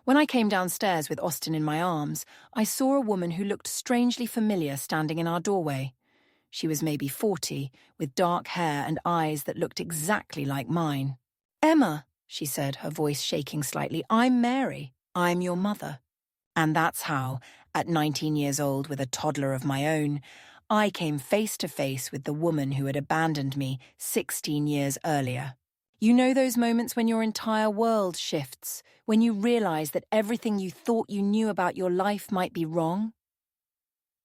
When I came downstairs with Austin in my arms, I saw a woman who looked strangely familiar standing in our doorway. She was maybe 40, with dark hair and eyes that looked exactly like mine. "Emma," she said, her voice shaking slightly, "I'm Mary. I'm your mother." And that's how, at 19 years old with a toddler of my own, I came face to face with the woman who had abandoned me 16 years earlier. You know those moments when your entire world shifts, when you realize that everything you thought you knew about your life might be wrong?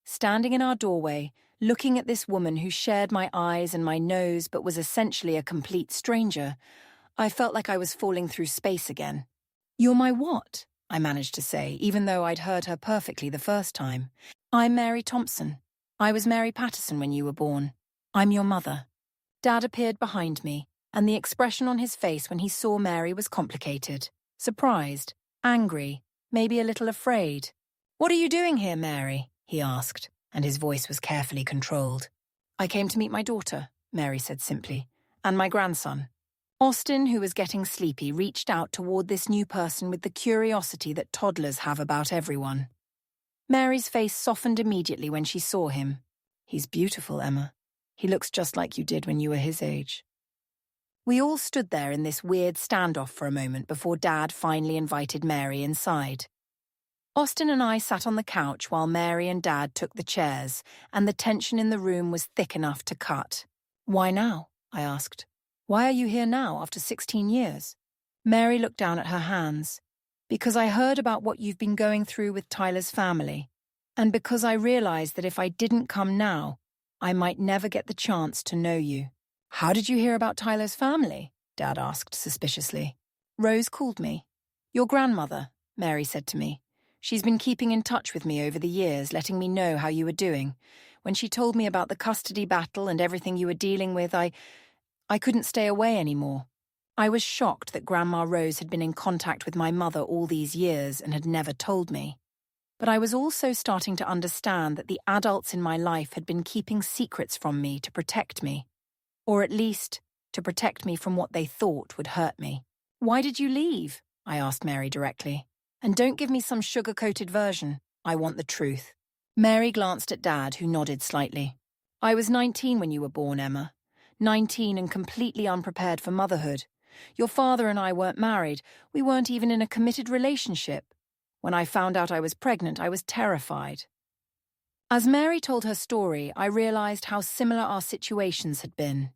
Standing in our doorway, looking at this woman who shared my eyes and my nose but was essentially a complete stranger, I felt like I was falling through space again. "You're my what?" I managed to say, even though I'd heard her perfectly the first time. "I'm Mary Thompson. I was Mary Patterson when you were born. I'm your mother." Dad appeared behind me, and the expression on his face when he saw Mary was complicated. Surprised, angry, maybe a little afraid. "What are you doing here, Mary?" he asked, and his voice was carefully controlled. "I came to meet my daughter," Mary said simply, "and my grandson." Austin, who was getting sleepy, reached out toward this new person with the curiosity that toddlers have about everyone. Mary's face softened immediately when she saw him. "He's beautiful, Emma. He looks just like you did when you were his age." We all stood there in this weird standoff for a moment before Dad finally invited Mary inside. Austin and I sat on the couch while Mary and Dad took the chairs, and the tension in the room was thick enough to cut. "Why now?" I asked. "Why are you here now after 16 years? Mary looked down at her hands. "Because I heard about what you've been going through with Tyler's family, and because I realized that if I didn't come now, I might never get the chance to know you." "How did you hear about Tyler's family?" Dad asked suspiciously. "Rose called me. Your grandmother," Mary said to me. "She's been keeping in touch with me over the years, letting me know how you were doing. When she told me about the custody battle and everything you were dealing with, I couldn't stay away anymore. I was shocked that Grandma Rose had been in contact with my mother all these years and had never told me. But I was also starting to understand that the adults in my life had been keeping secrets from me to protect me, or at least to protect me from what they thought would hurt me. "Why did you leave?" I asked Mary directly. "And don't give me some sugar-coated version. I want the truth." Mary glanced at Dad, who nodded slightly. "I was 19 when you were born, Emma. 19 and completely unprepared for motherhood. Your father and I weren't married. We weren't even in a committed relationship. When I found out I was pregnant, I was terrified." As Mary told her story, I realized how similar our situations had been.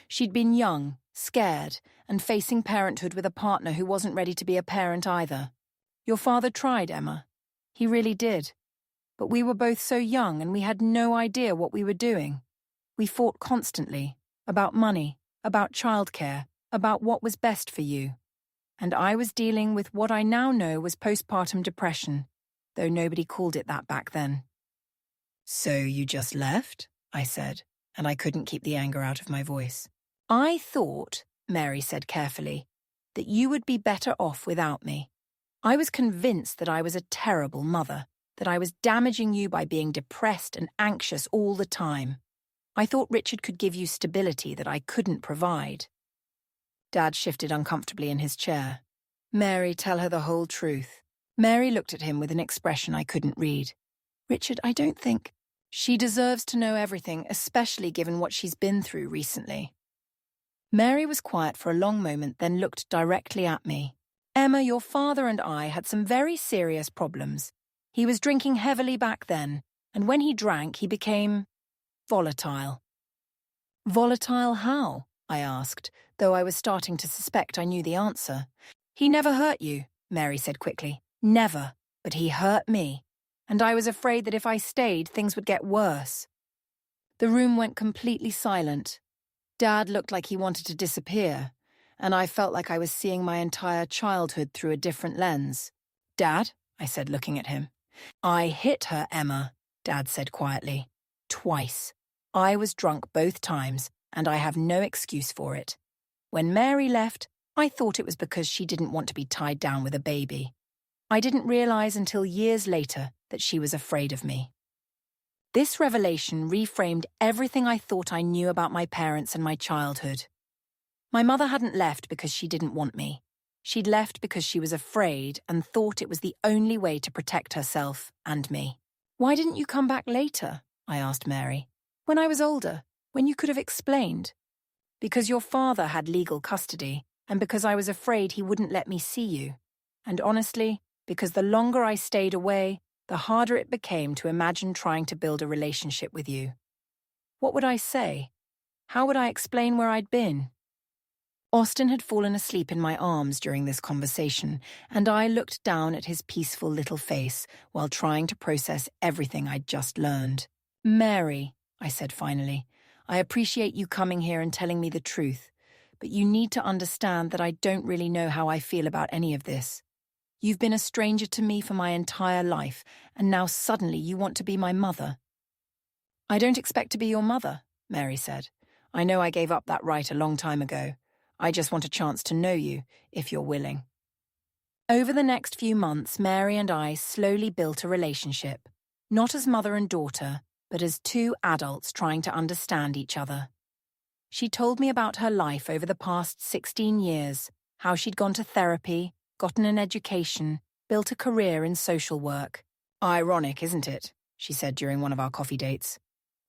She'd been young, scared, and facing parenthood with a partner who wasn't ready to be a parent either. "Your father tried, Emma. He really did. But we were both so young and we had no idea what we were doing. We fought constantly, about money, about childcare, about what was best for you. And I was dealing with what I now know was postpartum depression, though nobody called it that back then." "So you just left?" I said, and I couldn't keep the anger out of my voice. "I thought," Mary said carefully, "that you would be better off without me. I was convinced that I was a terrible mother, that I was damaging you by being depressed and anxious all the time. I thought Richard could give you stability that I couldn't provide." Dad shifted uncomfortably in his chair. "Mary, tell her the whole truth." Mary looked at him with an expression I couldn't read. "Richard, I don't think—" "She deserves to know everything, especially given what she's been through recently." Mary was quiet for a long moment, then looked directly at me. "Emma, your father and I had some very serious problems. He was drinking heavily back then, and when he drank, he became volatile." "Volatile how?" I asked, though I was starting to suspect I knew the answer. "He never hurt you," Mary said quickly. "Never. But he hurt me. And I was afraid that if I stayed, things would get worse." The room went completely silent. Dad looked like he wanted to disappear, and I felt like I was seeing my entire childhood through a different lens. "Dad," I said, looking at him. "I hit her, Emma," Dad said quietly. "Twice. I was drunk both times, and I have no excuse for it. When Mary left, I thought it was because she didn't want to be tied down with a baby. I didn't realize until years later that she was afraid of me." This revelation reframed everything I thought I knew about my parents and my childhood. My mother hadn't left because she didn't want me. She'd left because she was afraid and thought it was the only way to protect herself and me. "Why didn't you come back later?" I asked Mary. "When I was older, when you could have explained." "Because your father had legal custody, and because I was afraid he wouldn't let me see you. And honestly, because the longer I stayed away, the harder it became to imagine trying to build a relationship with you. What would I say? How would I explain where I'd been?" Austin had fallen asleep in my arms during this conversation, and I looked down at his peaceful little face while trying to process everything I'd just learned. "Mary," I said finally, "I appreciate you coming here and telling me the truth, but you need to understand that I don't really know how I feel about any of this. You've been a stranger to me for my entire life, and now suddenly you want to be my mother." "I don't expect to be your mother," Mary said. "I know I gave up that right a long time ago. I just want a chance to know you, if you're willing." Over the next few months, Mary and I slowly built a relationship, not as mother and daughter, but as two adults trying to understand each other. She told me about her life over the past 16 years, how she'd gone to therapy, gotten an education, built a career in social work. "Ironic, isn't it?" she said during one of our coffee dates.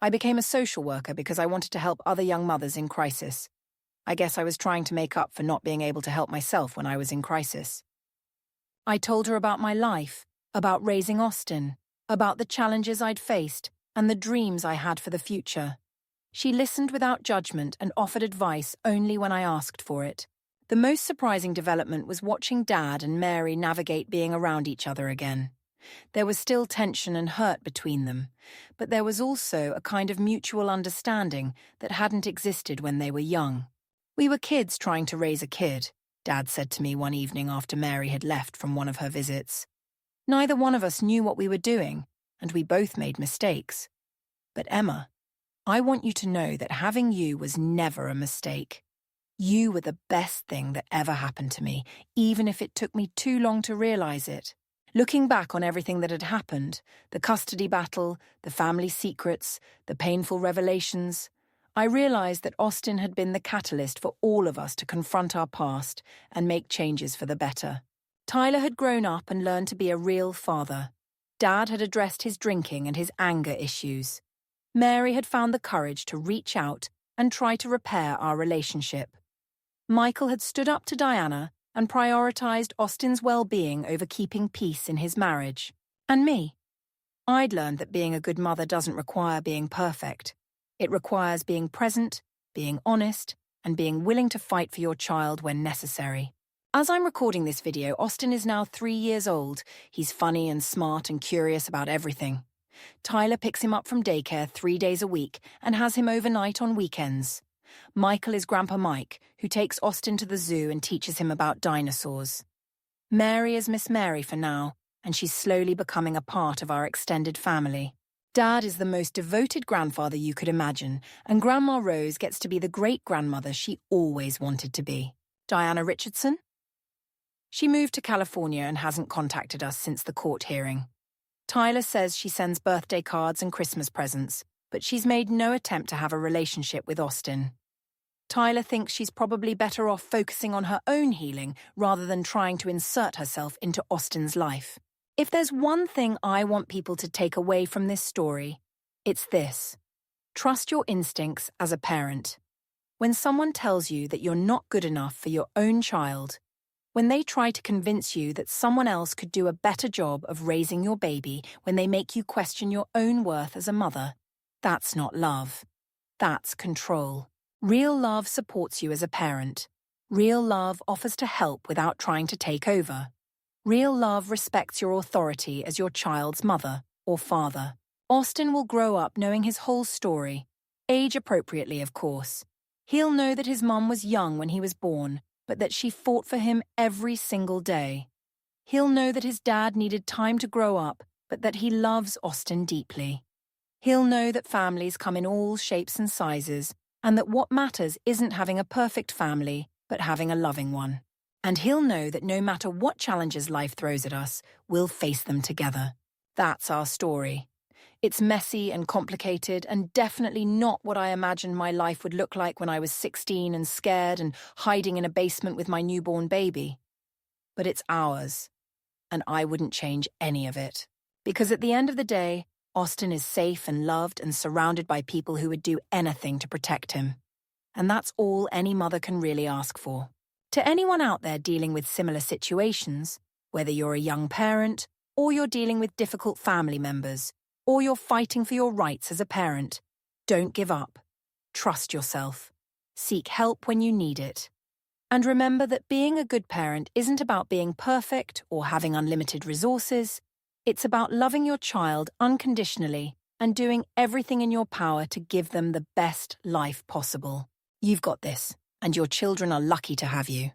"I became a social worker because I wanted to help other young mothers in crisis. I guess I was trying to make up for not being able to help myself when I was in crisis." I told her about my life, about raising Austin, about the challenges I'd faced, and the dreams I had for the future. She listened without judgment and offered advice only when I asked for it. The most surprising development was watching Dad and Mary navigate being around each other again. There was still tension and hurt between them, but there was also a kind of mutual understanding that hadn't existed when they were young. "We were kids trying to raise a kid," Dad said to me one evening after Mary had left from one of her visits. "Neither one of us knew what we were doing, and we both made mistakes. But Emma, I want you to know that having you was never a mistake. You were the best thing that ever happened to me, even if it took me too long to realize it. Looking back on everything that had happened, the custody battle, the family secrets, the painful revelations, I realized that Austin had been the catalyst for all of us to confront our past and make changes for the better. Tyler had grown up and learned to be a real father. Dad had addressed his drinking and his anger issues. Mary had found the courage to reach out and try to repair our relationship. Michael had stood up to Diana and prioritized Austin's well-being over keeping peace in his marriage. And me. I'd learned that being a good mother doesn't require being perfect. It requires being present, being honest, and being willing to fight for your child when necessary. As I'm recording this video, Austin is now 3 years old. He's funny and smart and curious about everything. Tyler picks him up from daycare 3 days a week and has him overnight on weekends. Michael is Grandpa Mike, who takes Austin to the zoo and teaches him about dinosaurs. Mary is Miss Mary for now, and she's slowly becoming a part of our extended family. Dad is the most devoted grandfather you could imagine, and Grandma Rose gets to be the great-grandmother she always wanted to be. Diana Richardson? She moved to California and hasn't contacted us since the court hearing. Tyler says she sends birthday cards and Christmas presents, but she's made no attempt to have a relationship with Austin. Tyler thinks she's probably better off focusing on her own healing rather than trying to insert herself into Austin's life. If there's one thing I want people to take away from this story, it's this. Trust your instincts as a parent. When someone tells you that you're not good enough for your own child, when they try to convince you that someone else could do a better job of raising your baby, when they make you question your own worth as a mother, that's not love. That's control. Real love supports you as a parent. Real love offers to help without trying to take over. Real love respects your authority as your child's mother or father. Austin will grow up knowing his whole story, age appropriately, of course. He'll know that his mum was young when he was born, but that she fought for him every single day. He'll know that his dad needed time to grow up, but that he loves Austin deeply. He'll know that families come in all shapes and sizes, and that what matters isn't having a perfect family, but having a loving one. And he'll know that no matter what challenges life throws at us, we'll face them together. That's our story. It's messy and complicated and definitely not what I imagined my life would look like when I was 16 and scared and hiding in a basement with my newborn baby. But it's ours, and I wouldn't change any of it. Because at the end of the day, Austin is safe and loved and surrounded by people who would do anything to protect him. And that's all any mother can really ask for. To anyone out there dealing with similar situations, whether you're a young parent, or you're dealing with difficult family members, or you're fighting for your rights as a parent, don't give up. Trust yourself. Seek help when you need it. And remember that being a good parent isn't about being perfect or having unlimited resources. It's about loving your child unconditionally and doing everything in your power to give them the best life possible. You've got this, and your children are lucky to have you.